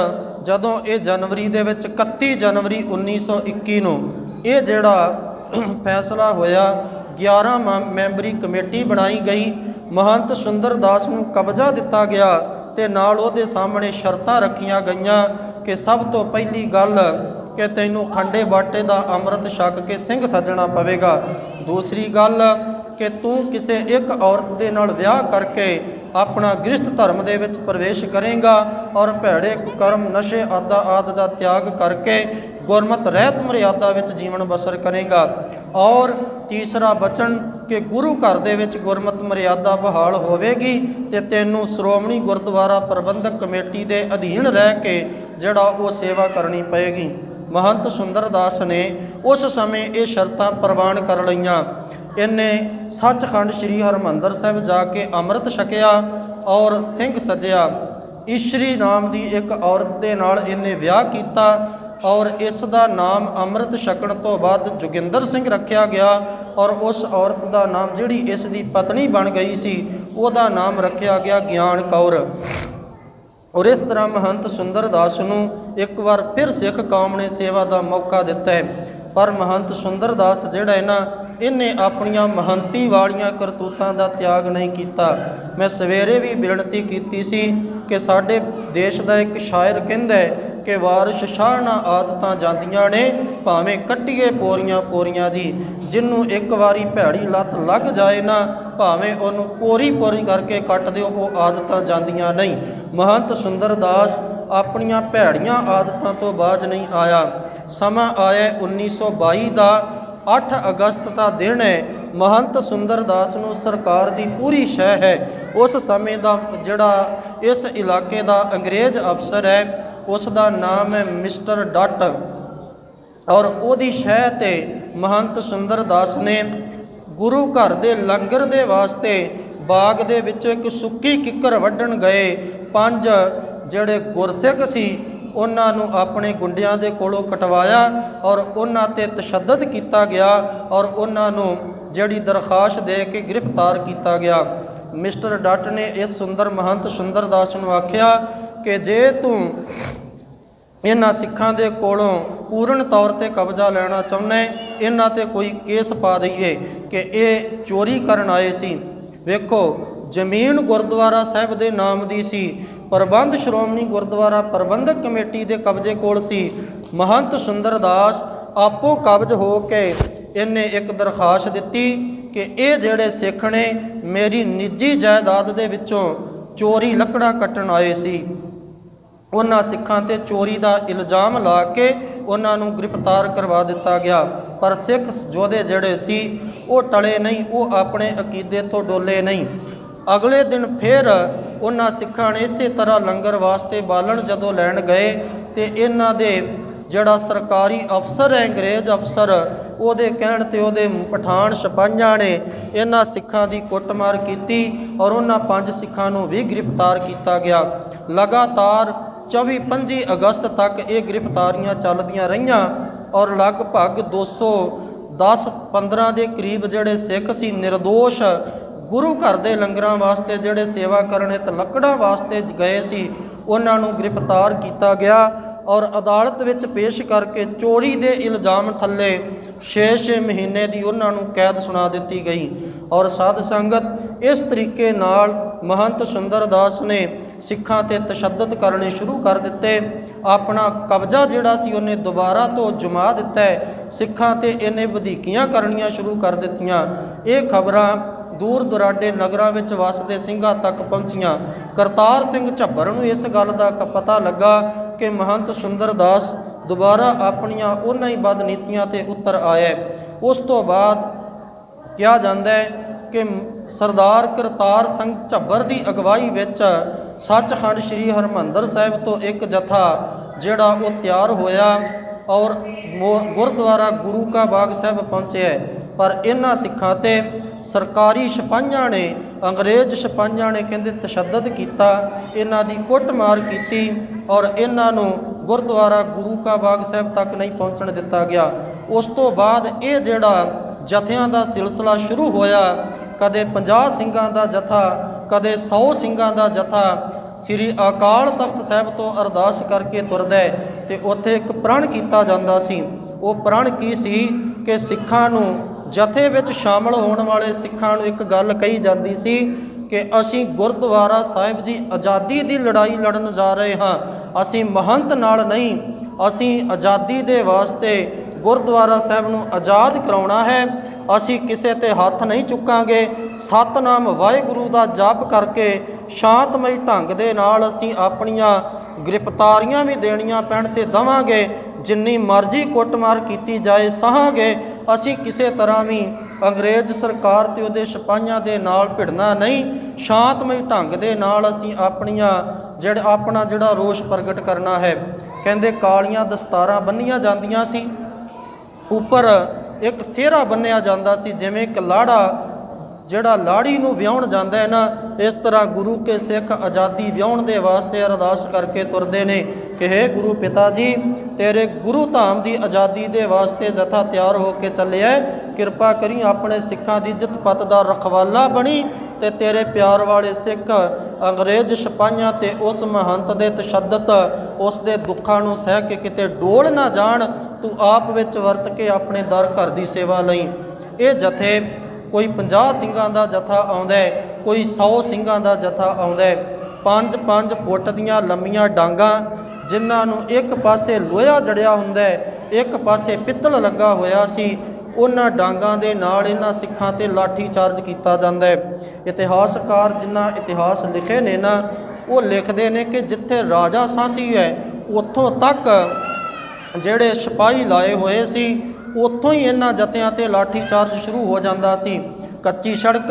ਜਦੋਂ ਇਹ ਜਨਵਰੀ ਦੇ ਵਿੱਚ 31 ਜਨਵਰੀ 1921 ਨੂੰ ਇਹ ਜਿਹੜਾ ਫੈਸਲਾ ਹੋਇਆ, 11 ਮੈਂਬਰੀ ਕਮੇਟੀ ਬਣਾਈ ਗਈ, ਮਹੰਤ ਸੁੰਦਰ ਦਾਸ ਨੂੰ ਕਬਜ਼ਾ ਦਿੱਤਾ ਗਿਆ ਤੇ ਨਾਲ ਉਹਦੇ ਸਾਹਮਣੇ ਸ਼ਰਤਾਂ ਰੱਖੀਆਂ ਗਈਆਂ ਕਿ ਸਭ ਤੋਂ ਪਹਿਲੀ ਗੱਲ ਕਿ ਤੈਨੂੰ ਖੰਡੇ ਬਾਟੇ ਦਾ ਅੰਮ੍ਰਿਤ ਛਕ ਕੇ ਸਿੰਘ ਸੱਜਣਾ ਪਵੇਗਾ। ਦੂਸਰੀ ਗੱਲ ਕਿ ਤੂੰ ਕਿਸੇ ਇੱਕ ਔਰਤ ਦੇ ਨਾਲ ਵਿਆਹ ਕਰਕੇ ਆਪਣਾ ਗ੍ਰਸਥ ਧਰਮ ਦੇ ਵਿੱਚ ਪ੍ਰਵੇਸ਼ ਕਰੇਗਾ ਔਰ ਭੈੜੇ ਕੁਕਰਮ ਨਸ਼ੇ ਆਦਿ ਦਾ ਤਿਆਗ ਕਰਕੇ ਗੁਰਮਤਿ ਰਹਿਤ ਮਰਿਆਦਾ ਵਿੱਚ ਜੀਵਨ ਬਸਰ ਕਰੇਗਾ। ਔਰ ਤੀਸਰਾ ਬਚਨ ਕਿ ਗੁਰੂ ਘਰ ਦੇ ਵਿੱਚ ਗੁਰਮਤਿ ਮਰਿਆਦਾ ਬਹਾਲ ਹੋਵੇਗੀ ਤੇ ਤੈਨੂੰ ਸ਼੍ਰੋਮਣੀ ਗੁਰਦੁਆਰਾ ਪ੍ਰਬੰਧਕ ਕਮੇਟੀ ਦੇ ਅਧੀਨ ਰਹਿ ਕੇ ਜਿਹੜਾ ਉਹ ਸੇਵਾ ਕਰਨੀ ਪਏਗੀ। ਮਹੰਤ ਸੁੰਦਰ ਦਾਸ ਨੇ ਉਸ ਸਮੇਂ ਇਹ ਸ਼ਰਤਾਂ ਪ੍ਰਵਾਨ ਕਰ ਲਈਆਂ। ਇਹਨੇ ਸੱਚਖੰਡ ਸ੍ਰੀ ਹਰਿਮੰਦਰ ਸਾਹਿਬ ਜਾ ਕੇ ਅੰਮ੍ਰਿਤ ਛਕਿਆ ਔਰ ਸਿੰਘ ਸੱਜਿਆ। ਈਸ਼ਰੀ ਨਾਮ ਦੀ ਇੱਕ ਔਰਤ ਦੇ ਨਾਲ ਇਹਨੇ ਵਿਆਹ ਕੀਤਾ ਔਰ ਇਸ ਦਾ ਨਾਮ ਅੰਮ੍ਰਿਤ ਛਕਣ ਤੋਂ ਬਾਅਦ ਜੋਗਿੰਦਰ ਸਿੰਘ ਰੱਖਿਆ ਗਿਆ ਔਰ ਉਸ ਔਰਤ ਦਾ ਨਾਮ ਜਿਹੜੀ ਇਸ ਦੀ ਪਤਨੀ ਬਣ ਗਈ ਸੀ ਉਹਦਾ ਨਾਮ ਰੱਖਿਆ ਗਿਆ ਗਿਆਨ ਕੌਰ। ਔਰ ਇਸ ਤਰ੍ਹਾਂ ਮਹੰਤ ਸੁੰਦਰ ਦਾਸ ਨੂੰ ਇੱਕ ਵਾਰ ਫਿਰ ਸਿੱਖ ਕੌਮ ਨੇ ਸੇਵਾ ਦਾ ਮੌਕਾ ਦਿੱਤਾ ਹੈ। ਪਰ ਮਹੰਤ ਸੁੰਦਰ ਦਾਸ ਜਿਹੜਾ ਹੈ ਨਾ, ਇਹਨੇ ਆਪਣੀਆਂ ਮਹੰਤੀ ਵਾਲੀਆਂ ਕਰਤੂਤਾਂ ਦਾ ਤਿਆਗ ਨਹੀਂ ਕੀਤਾ। ਮੈਂ ਸਵੇਰੇ ਵੀ ਬੇਨਤੀ ਕੀਤੀ ਸੀ ਕਿ ਸਾਡੇ ਦੇਸ਼ ਦਾ ਇੱਕ ਸ਼ਾਇਰ ਕਹਿੰਦਾ ਹੈ ਕਿ ਵਾਰਿਸ਼ ਸ਼ਾਹਣਾ ਆਦਤਾਂ ਜਾਂਦੀਆਂ ਨੇ ਭਾਵੇਂ ਕੱਟੀਏ ਪੋਰੀਆਂ ਪੋਰੀਆਂ ਜੀ, ਜਿਹਨੂੰ ਇੱਕ ਵਾਰੀ ਭੈੜੀ ਲੱਤ ਲੱਗ ਜਾਏ ਨਾ ਭਾਵੇਂ ਉਹਨੂੰ ਪੋਰੀ ਪੋਰੀ ਕਰਕੇ ਕੱਟ ਦਿਓ, ਉਹ ਆਦਤਾਂ ਜਾਂਦੀਆਂ ਨਹੀਂ। ਮਹੰਤ ਸੁੰਦਰ ਦਾਸ ਆਪਣੀਆਂ ਭੈੜੀਆਂ ਆਦਤਾਂ ਤੋਂ ਬਾਜ ਨਹੀਂ ਆਇਆ। ਸਮਾਂ ਆਇਆ 1922 ਦਾ 8 ਅਗਸਤ ਦਾ ਦਿਨ ਹੈ। ਮਹੰਤ ਸੁੰਦਰ ਦਾਸ ਨੂੰ ਸਰਕਾਰ ਦੀ ਪੂਰੀ ਸ਼ਹਿ ਹੈ। ਉਸ ਸਮੇਂ ਦਾ ਜਿਹੜਾ ਇਸ ਇਲਾਕੇ ਦਾ ਅੰਗਰੇਜ਼ ਅਫਸਰ ਹੈ ਉਸ ਦਾ ਨਾਮ ਹੈ ਮਿਸਟਰ ਡੱਟ ਔਰ ਉਹਦੀ ਸ਼ਹਿ ਤੇ ਮਹੰਤ ਸੁੰਦਰ ਦਾਸ ਨੇ ਗੁਰੂ ਘਰ ਦੇ ਲੰਗਰ ਦੇ ਵਾਸਤੇ ਬਾਗ ਦੇ ਵਿੱਚੋਂ ਇੱਕ ਸੁੱਕੀ ਕਿੱਕਰ ਵੱਢਣ ਗਏ 5 ਜਿਹੜੇ ਗੁਰਸਿੱਖ ਸੀ ਉਹਨਾਂ ਨੂੰ ਆਪਣੇ ਗੁੰਡਿਆਂ ਦੇ ਕੋਲੋਂ ਕਟਵਾਇਆ ਔਰ ਉਹਨਾਂ ਤੇ ਤਸ਼ੱਦਦ ਕੀਤਾ ਗਿਆ ਔਰ ਉਹਨਾਂ ਨੂੰ ਜਿਹੜੀ ਦਰਖਾਸਤ ਦੇ ਕੇ ਗ੍ਰਿਫਤਾਰ ਕੀਤਾ ਗਿਆ। ਮਿਸਟਰ ਡੱਟ ਨੇ ਇਸ ਸੁੰਦਰ ਮਹੰਤ ਸੁੰਦਰ ਦਾਸ ਨੂੰ ਆਖਿਆ ਕਿ ਜੇ ਤੂੰ ਇਹਨਾਂ ਸਿੱਖਾਂ ਦੇ ਕੋਲੋਂ ਪੂਰਨ ਤੌਰ ਤੇ ਕਬਜ਼ਾ ਲੈਣਾ ਚਾਹੁੰਦਾ, ਇਹਨਾਂ ਤੇ ਕੋਈ ਕੇਸ ਪਾ ਦਈਏ ਕਿ ਇਹ ਚੋਰੀ ਕਰਨ ਆਏ ਸੀ। ਵੇਖੋ, ਜ਼ਮੀਨ ਗੁਰਦੁਆਰਾ ਸਾਹਿਬ ਦੇ ਨਾਮ ਦੀ ਸੀ, ਪ੍ਰਬੰਧ ਸ਼੍ਰੋਮਣੀ ਗੁਰਦੁਆਰਾ ਪ੍ਰਬੰਧਕ ਕਮੇਟੀ ਦੇ ਕਬਜ਼ੇ ਕੋਲ ਸੀ। ਮਹੰਤ ਸੁੰਦਰ ਦਾਸ ਆਪੋ ਕਬਜ਼ ਹੋ ਕੇ ਇਹਨੇ ਇੱਕ ਦਰਖਾਸਤ ਦਿੱਤੀ ਕਿ ਇਹ ਜਿਹੜੇ ਸਿੱਖ ਨੇ ਮੇਰੀ ਨਿੱਜੀ ਜਾਇਦਾਦ ਦੇ ਵਿੱਚੋਂ ਚੋਰੀ ਲੱਕੜਾਂ ਕੱਟਣ ਆਏ ਸੀ। ਉਹਨਾਂ ਸਿੱਖਾਂ ਤੇ ਚੋਰੀ ਦਾ ਇਲਜ਼ਾਮ ਲਾ ਕੇ ਉਹਨਾਂ ਨੂੰ ਗ੍ਰਿਫਤਾਰ ਕਰਵਾ ਦਿੱਤਾ ਗਿਆ। ਪਰ ਸਿੱਖ ਯੋਧੇ ਜਿਹੜੇ ਸੀ ਉਹ ਟਲੇ ਨਹੀਂ, ਉਹ ਆਪਣੇ ਅਕੀਦੇ ਤੋਂ ਡੋਲੇ ਨਹੀਂ। ਅਗਲੇ ਦਿਨ ਫਿਰ ਉਹਨਾਂ ਸਿੱਖਾਂ ਨੇ ਇਸੇ ਤਰ੍ਹਾਂ ਲੰਗਰ ਵਾਸਤੇ ਬਾਲਣ ਜਦੋਂ ਲੈਣ ਗਏ ਤੇ ਇਹਨਾਂ ਦੇ ਜਿਹੜਾ ਸਰਕਾਰੀ ਅਫਸਰ ਹੈ ਅੰਗਰੇਜ਼ ਅਫਸਰ, ਉਹਦੇ ਕਹਿਣ ਤੇ ਉਹਦੇ ਪਠਾਨ ਸਿਪਾਹੀਆਂ ਨੇ ਇਹਨਾਂ ਸਿੱਖਾਂ ਦੀ ਕੁੱਟਮਾਰ ਕੀਤੀ ਔਰ ਉਹਨਾਂ 5 ਸਿੱਖਾਂ ਨੂੰ ਵੀ ਗ੍ਰਿਫਤਾਰ ਕੀਤਾ ਗਿਆ। ਲਗਾਤਾਰ 24-25 ਅਗਸਤ ਤੱਕ ਇਹ ਗ੍ਰਿਫਤਾਰੀਆਂ ਚੱਲਦੀਆਂ ਰਹੀਆਂ ਔਰ ਲਗਭਗ 210-15 ਦੇ ਕਰੀਬ ਜਿਹੜੇ ਸਿੱਖ ਸੀ ਨਿਰਦੋਸ਼ ਗੁਰੂ ਘਰ ਦੇ ਲੰਗਰਾਂ ਵਾਸਤੇ ਜਿਹੜੇ ਸੇਵਾ ਕਰਨ ਤੇ ਲੱਕੜਾਂ ਵਾਸਤੇ ਗਏ ਸੀ ਉਹਨਾਂ ਨੂੰ ਗ੍ਰਿਫਤਾਰ ਕੀਤਾ ਗਿਆ ਔਰ ਅਦਾਲਤ ਵਿੱਚ ਪੇਸ਼ ਕਰਕੇ ਚੋਰੀ ਦੇ ਇਲਜ਼ਾਮ ਥੱਲੇ 6-6 ਮਹੀਨੇ ਦੀ ਉਹਨਾਂ ਨੂੰ ਕੈਦ ਸੁਣਾ ਦਿੱਤੀ ਗਈ। ਔਰ ਸਾਧ ਸੰਗਤ ਇਸ ਤਰੀਕੇ ਨਾਲ ਮਹੰਤ ਸੁੰਦਰ ਦਾਸ ਨੇ ਸਿੱਖਾਂ ਤੇ ਤਸ਼ੱਦਦ ਕਰਨੇ ਸ਼ੁਰੂ ਕਰ ਦਿੱਤੇ। ਆਪਣਾ ਕਬਜ਼ਾ ਜਿਹੜਾ ਸੀ ਉਹਨੇ ਦੁਬਾਰਾ ਤੋਂ ਜਮਾ ਦਿੱਤਾ ਹੈ। ਸਿੱਖਾਂ ਤੇ ਇਹਨੇ ਵਧੀਕੀਆਂ ਕਰਨੀਆਂ ਸ਼ੁਰੂ ਕਰ ਦਿੱਤੀਆਂ। ਇਹ ਖਬਰਾਂ ਦੂਰ ਦੁਰਾਡੇ ਨਗਰਾਂ ਵਿੱਚ ਵਸਦੇ ਸਿੰਘਾਂ ਤੱਕ ਪਹੁੰਚੀਆਂ। ਕਰਤਾਰ ਸਿੰਘ ਝੱਬਰ ਨੂੰ ਇਸ ਗੱਲ ਦਾ ਪਤਾ ਲੱਗਾ ਕਿ ਮਹੰਤ ਸੁੰਦਰ ਦਾਸ ਦੁਬਾਰਾ ਆਪਣੀਆਂ ਉਹਨਾਂ ਹੀ ਬਦਨੀਤੀਆਂ ਤੇ ਉਤਰ ਆਇਆ। ਉਸ ਤੋਂ ਬਾਅਦ ਕਿਹਾ ਜਾਂਦਾ ਹੈ ਕਿ ਸਰਦਾਰ ਕਰਤਾਰ ਸਿੰਘ ਝੱਬਰ ਦੀ ਅਗਵਾਈ ਵਿੱਚ ਸੱਚਖੰਡ ਸ੍ਰੀ ਹਰਿਮੰਦਰ ਸਾਹਿਬ ਤੋਂ ਇੱਕ ਜਥਾ ਜਿਹੜਾ ਉਹ ਤਿਆਰ ਹੋਇਆ ਔਰ ਗੁਰਦੁਆਰਾ ਗੁਰੂ ਕਾ ਬਾਗ ਸਾਹਿਬ ਪਹੁੰਚਿਆ। ਪਰ ਇਹਨਾਂ ਸਿੱਖਾਂ ਤੇ ਸਰਕਾਰੀ ਸਿਪਾਹੀਆਂ ਨੇ, ਅੰਗਰੇਜ਼ ਸਿਪਾਹੀਆਂ ਨੇ ਕਹਿੰਦੇ ਤਸ਼ੱਦਦ ਕੀਤਾ, ਇਹਨਾਂ ਦੀ ਕੁੱਟਮਾਰ ਕੀਤੀ ਔਰ ਇਹਨਾਂ ਨੂੰ ਗੁਰਦੁਆਰਾ ਗੁਰੂ ਕਾ ਬਾਗ ਸਾਹਿਬ ਤੱਕ ਨਹੀਂ ਪਹੁੰਚਣ ਦਿੱਤਾ ਗਿਆ। उस तो बाद ये जिहड़ा जथियां दा सिलसिला शुरू होया, कदे 50 ਸਿੰਘਾਂ ਦਾ जथा, कदे 100 ਸਿੰਘਾਂ ਦਾ जथा श्री अकाल तख्त साहब तो अरदास करके तुरदा ते उत्थे एक प्रण किया जाता सी। वो प्रण की सी कि सिखां नूं जथे विच शामिल होने वाले सिखां नूं एक गल कही जाती सी कि असीं गुरुद्वारा साहिब जी आज़ादी की लड़ाई लड़न जा रहे हाँ, असीं महंत नाल नहीं, असीं आज़ादी दे वास्ते गुरुद्वारा साहिब नूं आज़ाद कराउणा है। असीं किसे ते हत्थ नहीं चुकांगे, सतनाम वाहिगुरू दा जाप करके शांतमई ढंग दे नाल असीं अपणियां गिरफ्तारियां भी देणियां पैण ते दवांगे, जिन्नी मर्जी कुੱਟਮਾਰ कीती जाए सहांगे। असीं किसे तरह भी अंग्रेज सरकार ते उहदे सिपाहियां दे नाल भिड़ना नहीं, शांतमई ढंग दे नाल असीं अपना जिहड़ा रोष प्रगट करना है। कहंदे कालियां दस्तारां बन्नियां जांदियां सी, उपर एक सेहरा बन्निया जाता सी, जिवें एक लाड़ा जिहड़ा लाड़ी नूं विआउण जांदा है ना, इस तरह गुरु के सिख आज़ादी विआउण दे वास्ते अरदास करके तुरदे ने कि हे गुरु पिता जी, तेरे गुरु धाम की आज़ादी दे वास्ते जथा तैयार होके चलिया, किरपा करी अपने सिखां दी इज्जत पत दा रखवाला बनी ते तेरे प्यार वाले सिख अंग्रेज सिपाहियां ते उस महंत दे तशद्दत उस दे दुखां नूं सह के किते डोल ना जाण, तू आप विच वरत के अपने दर घर की सेवा लई। ये जथे कोई 50 ਸਿੰਘਾਂ ਦਾ जथा आउंदा है, कोई 100 ਸਿੰਘਾਂ ਦਾ जथा आउंदा है। 5-5 फुट दीयां लंबियां डांगां जिन्हां नूं एक पासे लोहा जड़िया हुंदा है, एक पासे पित्तल लगा होया सी, उन्हां डांगां दे नाल इन्हां सिखां ते लाठी चार्ज कीता जांदा है। इतिहासकार जिन्हां इतिहास लिखे ने ना, वो लिखदे ने कि जिथे राजा सांसी है उत्थों तक ਜਿਹੜੇ सिपाही लाए हुए सी, उत्थों ही इन्हां जत्तियां ते लाठी चार्ज शुरू हो जाता सी। कच्ची सड़क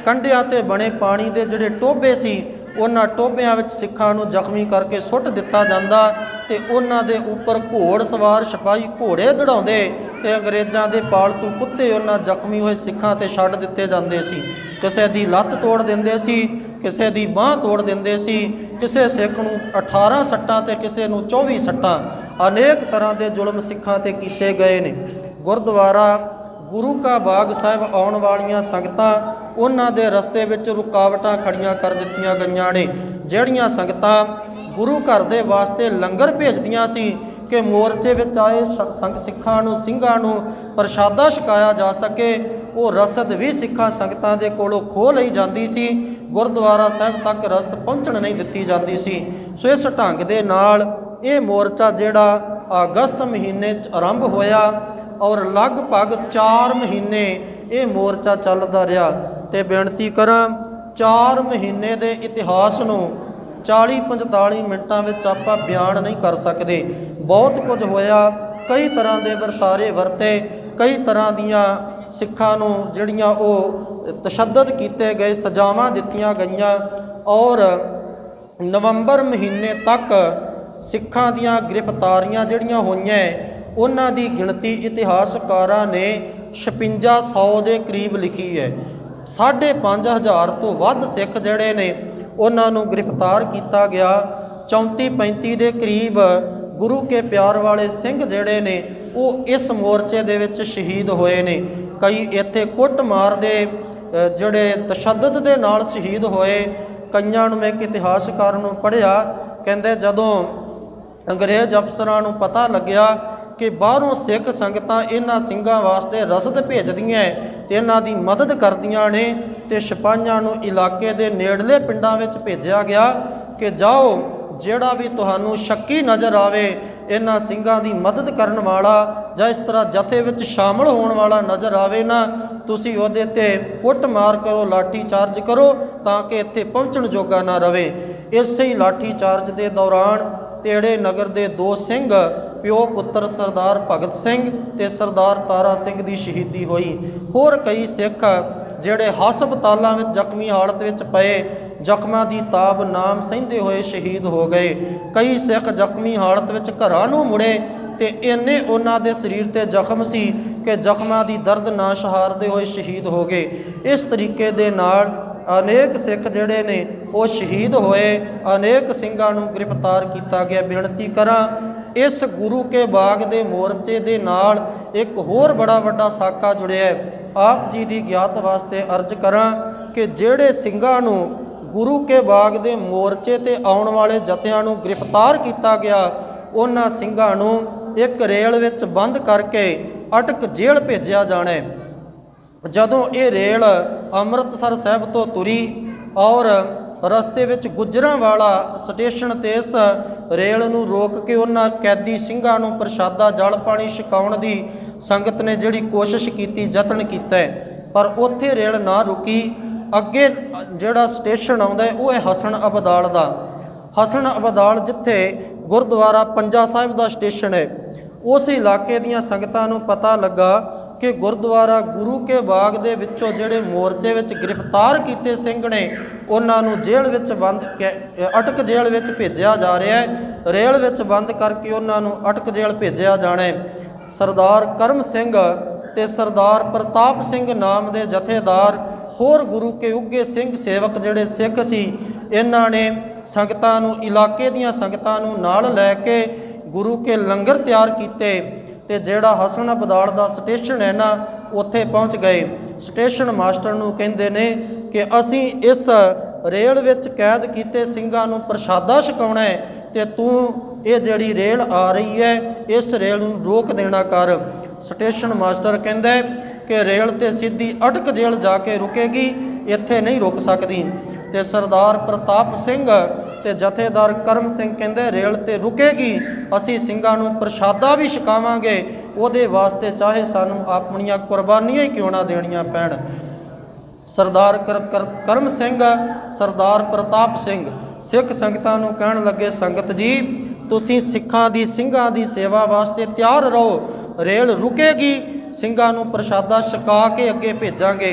कंढियां ते बने पानी के जिहड़े टोभे सी, उन्हां टोभियां विच सिखां नूं जख्मी करके सुੱਟ दिता जांदा ते उन्हां दे उपर घोड़ सवार सिपाही घोड़े दड़ाउंदे ते अंग्रेज़ां दे पालतू कुत्ते उन्हां जख्मी होए सिखां ते छड्ड दिते जांदे सी। किसे दी लत्त तोड़ दिंदे सी, किसे दी बांह तोड़ दिंदे सी, किसे सिख नूं 18 सट्टां ते किसे नूं 24 सट्टां, अनेक तरह के जुल्म सिखां ते कीते गए ने। गुरुद्वारा गुरु का बाग साहिब आउण वालियां संगतां उन्हां दे रस्ते विच रुकावटां खड़ियां कर दित्तियां गईयां ने। जिहड़ियां संगतां गुरु घर दे वास्ते लंगर भेजदियां सी कि मोर्चे विच आए सिखां नूं ਸਿੰਘਾਂ नूं प्रशादा छकाया जा सके, वो रसद भी सिखां संगतां दे कोलों खो लई जांदी सी, गुरुद्वारा साहिब तक रसद पहुँचण नहीं दित्ती जांदी सी। सो इस ढंग दे नाल ये मोर्चा जिहड़ा अगस्त महीने आरंभ होया और लगभग 4 महीने ये मोर्चा चलदा रहा। ते बेनती करां 4 महीने के इतिहास नूं 40-45 मिनटां विच आपां बयान नहीं कर सकते। बहुत कुछ होया, कई तरह के वरतारे वरते, कई तरह दीयां सिखां नूं जिहड़ियां वो तशद्दद कीते गए, सजावां दित्तियां गईयां और नवंबर महीने तक सिखां दीयां गिरफ्तारियां जिहड़ियां होईयां उन्हां दी गिणती इतिहासकारां ने 5600 के करीब लिखी है। 5500 तो वध सिख जिहड़े ने उन्हां नूं गिरफ्तार किया गया। 34-35 के करीब गुरु के प्यार वाले सिंह जिहड़े ने वो इस मोर्चे दे विच शहीद होए ने। कई इत्थे कुੱਟਮਾਰ दे जिहड़े तशद्दद दे नाल शहीद होए। कईयां नूं मैं एक इतिहासकार नूं पढ़िया, कहंदे जदों अंग्रेज अफसरां नूं पता लग्या कि बाहरों सिख संगतां इन्हां ਸਿੰਘਾਂ वास्ते रसद भेजदियां ते इन्हां दी मदद करदियां ने ते सिपाहियां नूं इलाके दे नेड़ले पिंडां विच भेजिया गया कि जाओ जिहड़ा भी तुहानूं शक्की नज़र आवे इन्हां ਸਿੰਘਾਂ दी मदद करन वाला जां इस तरह जथे विच शामिल होण वाला नज़र आवे ना, तुसीं उहदे ते कुੱਟਮਾਰ करो, लाठी चार्ज करो तां कि इत्थे पहुंचण जोगा ना रवे। इसे ही लाठी चार्ज के दौरान तेड़े नगर के 2 ਸਿੰਘ प्यो पुत्र सरदार भगत सिंह ते सरदार तारा सिंह की शहीदी हुई। होर कई सिख जिहड़े हस्पतालों में जख्मी हालत में पए जख्मां की ताब नाम सहिंदे हुए शहीद हो गए। कई सिख जख्मी हालत में घरां नूं मुड़े ते इन्ने उन्हां दे शरीर ते जख्म सी कि जख्मां की दर्द ना सहारदे हुए शहीद हो गए। इस तरीके दे नाल अनेक सिख जिहड़े ने वो शहीद होए, अनेक ਸਿੰਘਾਂ नूं गिरफ्तार किया गया। बेनती करां इस गुरु के बाग दे मोर्चे दे नाल एक होर बड़ा वड्डा साका जुड़िया है। आप जी की ज्ञात वास्ते अर्ज करा कि जेड़े ਸਿੰਘਾਂ ਨੂੰ गुरु के बाग के मोर्चे ते आउण वाले जत्थियां नूं गिरफ्तार किया गया, उन्हां ਸਿੰਘਾਂ ਨੂੰ एक रेल विच बंद करके अटक जेल भेजिया जाना है। जदों ये रेल अमृतसर साहिब तो तुरी और रस्ते विच गुजरांवाला स्टेशन ते इस रेल नूं रोक के उन्हां कैदी ਸਿੰਘਾਂ नूं प्रशादा जल पानी छकाउण दी संगत ने जिहड़ी कोशिश की, यतन किया, पर उत्थे रेल ना रुकी। अगे जिहड़ा स्टेशन आउंदा है वो है हसन अबदाल दा। हसन अबदाल जिथे गुरुद्वारा पंजा साहिब दा स्टेशन है, उस इलाके दीयां संगतां नूं पता लगा कि गुरुद्वारा गुरु के बाग दे विचों जिहड़े मोर्चे विच गिरफ्तार कीते ਸਿੰਘ ने उन्हां नूं जेल विच बंद अटक जेल विच भेजिया जा रहा है। रेल विच बंद करके उन्हां नूं अटक जेल भेजिया जाना है। सरदार करम सिंह ते सरदार प्रताप सिंह नाम दे जथेदार होर गुरु के उगे सिंह सेवक जिहड़े सिख सी, इन्हां ने संगतां नूं इलाके दीयां संगतां नूं नाल लैके गुरु के लंगर तैयार कीते ते जिहड़ा हसन अबदाल दा स्टेशन है ना, उत्थे पहुँच गए। स्टेशन मास्टर नूं कहिंदे ने कि असीं इस रेल विच कैद कीते ਸਿੰਘਾਂ नूं प्रशादा छकाउणा है ते तूं ये जिहड़ी रेल आ रही है इस रेल नूं रोक देना कर। स्टेशन मास्टर कहिंदा कि रेल ते सीधी अटक जेल जाके रुकेगी, इत्थे नहीं रुक सकदी। ते सरदार प्रताप सिंह ते जथेदार करम सिंह कहिंदे रेल ते रुकेगी, असीं ਸਿੰਘਾਂ नूं प्रशादा भी छकावांगे, ਉਹਦੇ वास्ते चाहे सानूं अपणियां कुर्बानियां ही क्यों ना देणियां पैण। सरदार करम सिंह सरदार प्रताप सिंह सिख संगतां नूं कहण लगे, संगत जी तुसीं सिखां दी ਸਿੰਘਾਂ दी सेवा वास्ते तैयार रहो, रेल रुकेगी, ਸਿੰਘਾਂ नूं प्रशादा छका के अगे भेजांगे।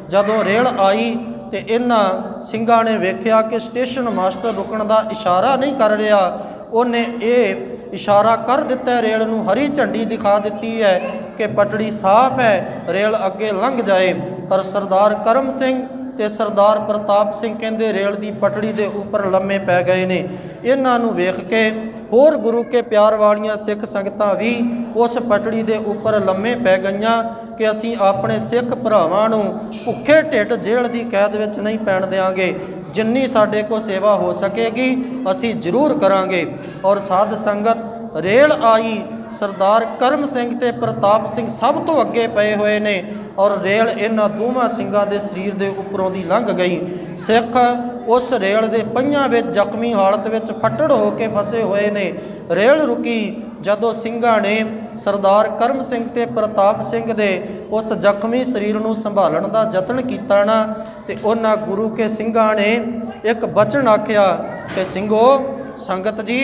जदों रेल आई तो इन्हां ਸਿੰਘਾਂ ने वेख्या कि स्टेशन मास्टर रुकण दा इशारा नहीं कर रहा, उन्हें ये इशारा कर दिता है, रेल नूं हरी झंडी दिखा दी है कि पटड़ी साफ है, रेल अगे लंघ जाए। पर सरदार करम सिंह ते सरदार प्रताप सिंह कहंदे रेल की पटड़ी के उपर लम्मे पै गए ने। इन्हां नूं वेख के होर गुरु के प्यार वालियां सिख संगतां भी उस पटड़ी के उपर लम्मे पै गईयां कि असीं अपने सिख भरावां नूं भुखे ढिड जेल की कैद विच नहीं पैण देंगे, जिन्नी साडे को सेवा हो सकेगी असीं जरूर करांगे। और साध संगत रेल आई, सरदार करम सिंह ते प्रताप सिंह सब तो अगे पए हुए ने और रेल इन्हां दोवां ਸਿੰਘਾਂ ਦੇ शरीर के उपरों दी लंघ गई। सिख उस रेल के पहियां विच जख्मी हालत विच फट्टड़ हो के फसे हुए ने। रेल रुकी जदों ਸਿੰਘਾਂ ने सरदार करम सिंह ते प्रताप सिंह दे उस जख्मी शरीर नूं संभालण दा यतन कीता ना, ते उन्हां गुरु के ਸਿੰਘਾਂ ने एक बचन आख्या कि ਸਿੰਘੋ संगत जी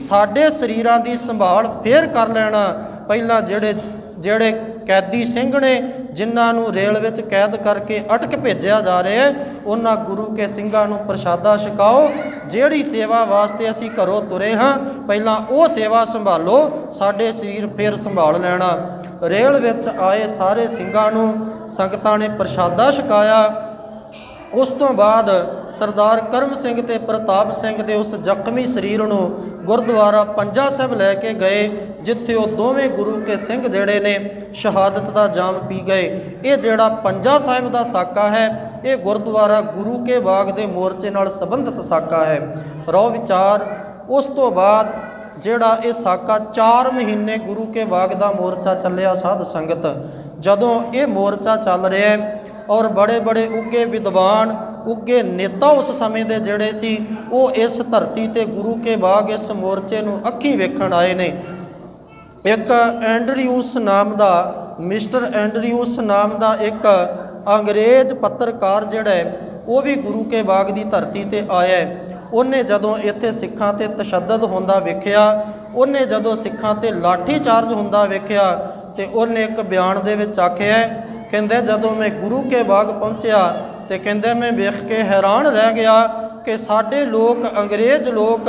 साडे शरीरां दी संभाल फेर कर लेना, पहला जेड़े कैदी ਸਿੰਘ ने जिन्हां नूं रेल विच कैद करके अटक भेजिया जा रहा है, उन्हां गुरु के ਸਿੰਘਾਂ नूं प्रशादा छकाओ, जिहड़ी सेवा वास्ते असीं घरों तुरे हाँ पहला वो सेवा संभालो, साडे शरीर फिर संभाल लेना। रेल विच आए सारे ਸਿੰਘਾਂ नूं संगतां ने प्रशादा छकाया। उस तो बाद सरदार करम सिंह ते प्रताप सिंह दे उस जख्मी शरीर नूं गुरुद्वारा पंजा साहिब लैके गए, जिथे वो दोवें गुरु के सिंह जिहड़े ने शहादत का जाम पी गए। ये जिहड़ा पंजा साहिब का साका है, ये गुरुद्वारा गुरु के बाग के मोर्चे नाल संबंधित साका है। रौ विचार उस तो बाद जिहड़ा ये साका 4 महीने गुरु के बाग का मोर्चा चलिया। साध संगत जदों ये मोर्चा चल रहा है और बड़े बड़े उगे विद्वान उगे नेता उस समय के जिहड़े सी वो इस धरती ते गुरु के बाग इस मोर्चे नूं अखीं वेखण आए ने। एक एंड्रयूस नाम का मिस्टर एंड्रयूस नाम का एक अंग्रेज पत्रकार जिहड़ा है वो भी गुरु के बाग की धरती ते आया है। उन्हें जदों इत्थे सिखां ते तशद्दद होंदा वेखिया, उन्हें जदों सिखां ते लाठी चार्ज होंदा वेखिया ते उन्हें एक बयान दे विच आखिया, कहंदे जदों मैं गुरु के बाग पहुँचा तो कहंदे मैं वेख के हैरान रह गया कि साडे लोग अंग्रेज लोग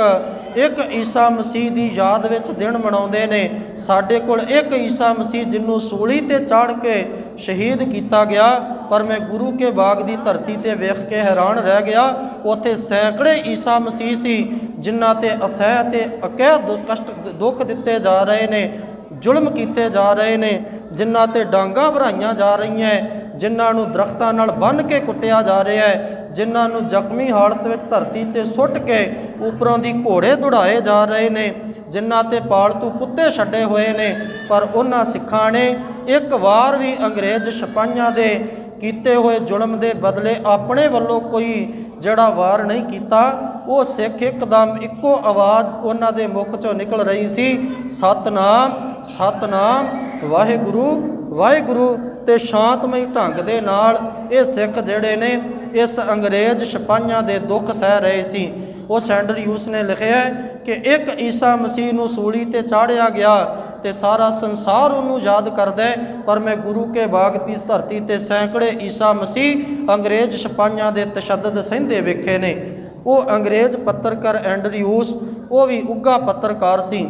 एक ईसा मसीह की याद विच दिन मनाउंदे ने, साडे कोल एक ईसा मसीह जिन्हों सूली ते चाढ़ के शहीद किया गया, पर मैं गुरु के बाग की धरती ते वेख के हैरान रह गया, उत्थे सैकड़े ईसा मसीह सी जिन्हां ते असह ते अकैद कष्ट दुख दिते जा रहे ने, जुल्म किए जा रहे ने, ਜਿਨ੍ਹਾਂ ਤੇ ਡਾਂਗਾਂ ਭਰਾਈਆਂ ਜਾ ਰਹੀਆਂ, ਜਿਨ੍ਹਾਂ ਨੂੰ ਦਰਖਤਾਂ ਨਾਲ ਬੰਨ੍ਹ ਕੇ ਕੁੱਟਿਆ ਜਾ ਰਿਹਾ ਹੈ, ਜਿਨ੍ਹਾਂ ਨੂੰ ਜ਼ਖਮੀ ਹਾਲਤ ਵਿੱਚ ਧਰਤੀ ਤੇ ਸੁੱਟ ਕੇ ਉੱਪਰੋਂ ਦੀ ਘੋੜੇ ਦੌੜਾਏ ਜਾ ਰਹੇ ਨੇ, ਜਿਨ੍ਹਾਂ ਤੇ ਪਾਲਤੂ ਕੁੱਤੇ ਛੱਡੇ ਹੋਏ ਨੇ। ਪਰ ਉਹਨਾਂ ਸਿੱਖਾਂ ਨੇ ਇੱਕ ਵਾਰ ਵੀ ਅੰਗਰੇਜ਼ ਸਿਪਾਹੀਆਂ ਦੇ ਕੀਤੇ ਹੋਏ ਜ਼ੁਲਮ ਦੇ ਬਦਲੇ ਆਪਣੇ ਵੱਲੋਂ ਕੋਈ ਜਿਹੜਾ ਵਾਰ ਨਹੀਂ ਕੀਤਾ। ਉਹ ਸਿੱਖ ਇੱਕਦਮ ਇੱਕੋ ਆਵਾਜ਼ ਉਹਨਾਂ ਦੇ ਮੁਖ ਚੋਂ ਨਿਕਲ ਰਹੀ ਸੀ, ਸਤਨਾਮ ਸਤਨਾਮ ਵਾਹਿਗੁਰੂ ਵਾਹਿਗੁਰੂ। ਤੇ ਸ਼ਾਂਤਮਈ ਢੰਗ ਦੇ ਨਾਲ ਇਹ ਸਿੱਖ ਜਿਹੜੇ ਨੇ ਇਸ ਅੰਗਰੇਜ਼ ਸਿਪਾਹੀਆਂ ਦੇ ਦੁੱਖ ਸਹਿ ਰਹੇ ਸੀ। ਉਹ ਸੈਂਡਰਯੂਸ ਨੇ ਲਿਖਿਆ ਕਿ ਇੱਕ ਈਸਾ ਮਸੀਹ ਨੂੰ ਸੂਲੀ ਤੇ ਚਾੜਿਆ ਗਿਆ ਤੇ ਸਾਰਾ ਸੰਸਾਰ ਉਹਨੂੰ ਯਾਦ ਕਰਦਾ, ਪਰ ਮੈਂ ਗੁਰੂ ਕੇ ਬਾਗ ਦੀ ਧਰਤੀ ਤੇ ਸੈਂਕੜੇ ਈਸਾ ਮਸੀਹ ਅੰਗਰੇਜ਼ ਸਿਪਾਹੀਆਂ ਦੇ ਤਸ਼ੱਦਦ ਸਹਿੰਦੇ ਵੇਖੇ ਨੇ। ਉਹ ਅੰਗਰੇਜ਼ ਪੱਤਰਕਾਰ ਐਂਡਰਿਊਸ, ਉਹ ਵੀ ਉੱਘਾ ਪੱਤਰਕਾਰ ਸੀ।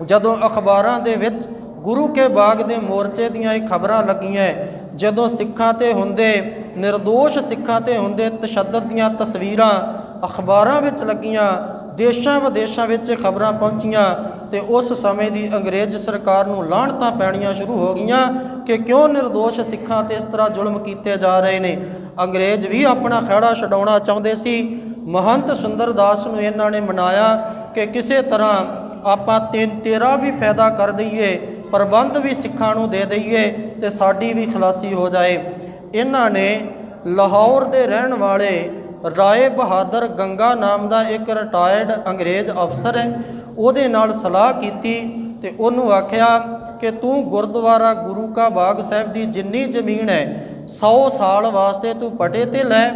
ਜਦੋਂ ਅਖਬਾਰਾਂ ਦੇ ਵਿੱਚ ਗੁਰੂ ਕੇ ਬਾਗ ਦੇ ਮੋਰਚੇ ਦੀਆਂ ਇਹ ਖਬਰਾਂ ਲੱਗੀਆਂ, ਜਦੋਂ ਸਿੱਖਾਂ ਤੇ ਹੁੰਦੇ, ਨਿਰਦੋਸ਼ ਸਿੱਖਾਂ ਤੇ ਹੁੰਦੇ ਤਸ਼ੱਦਦ ਦੀਆਂ ਤਸਵੀਰਾਂ ਅਖਬਾਰਾਂ ਵਿੱਚ ਲੱਗੀਆਂ, ਦੇਸ਼ਾਂ ਵਿਦੇਸ਼ਾਂ ਵਿੱਚ ਖਬਰਾਂ ਪਹੁੰਚੀਆਂ, ਤੇ ਉਸ ਸਮੇਂ ਦੀ ਅੰਗਰੇਜ਼ ਸਰਕਾਰ ਨੂੰ ਲਾਹਣਤਾਂ ਪੈਣੀਆਂ ਸ਼ੁਰੂ ਹੋ ਗਈਆਂ ਕਿ ਕਿਉਂ ਨਿਰਦੋਸ਼ ਸਿੱਖਾਂ ਤੇ ਇਸ ਤਰ੍ਹਾਂ ਜ਼ੁਲਮ ਕੀਤੇ ਜਾ ਰਹੇ ਨੇ। ਅੰਗਰੇਜ਼ ਵੀ ਆਪਣਾ ਖਹਿੜਾ ਛਡਾਉਣਾ ਚਾਹੁੰਦੇ ਸੀ। ਮਹੰਤ ਸੁੰਦਰਦਾਸ ਨੂੰ ਇਹਨਾਂ ਨੇ ਮਨਾਇਆ ਕਿ ਕਿਸੇ ਤਰ੍ਹਾਂ ਆਪਾਂ 13 ਵੀ ਪੈਦਾ ਕਰ ਦਈਏ, ਪ੍ਰਬੰਧ ਵੀ ਸਿੱਖਾਂ ਨੂੰ ਦੇ ਦਈਏ ਤੇ ਸਾਡੀ ਵੀ ਖਲਾਸੀ ਹੋ ਜਾਏ। ਇਹਨਾਂ ਨੇ ਲਾਹੌਰ ਦੇ ਰਹਿਣ ਵਾਲੇ ਰਾਏ ਬਹਾਦਰ ਗੰਗਾ ਨਾਮ ਦਾ ਇੱਕ ਰਿਟਾਇਰਡ ਅੰਗਰੇਜ਼ ਅਫਸਰ ਹੈ, ਉਹਦੇ ਨਾਲ ਸਲਾਹ ਕੀਤੀ ਤੇ ਉਹਨੂੰ ਆਖਿਆ ਕਿ ਤੂੰ ਗੁਰਦੁਆਰਾ ਗੁਰੂ ਕਾ ਬਾਗ ਸਾਹਿਬ ਦੀ ਜਿੰਨੀ ਜ਼ਮੀਨ ਹੈ 100 ਸਾਲ ਵਾਸਤੇ ਤੂੰ ਪਟੇ ਤੇ ਲੈ,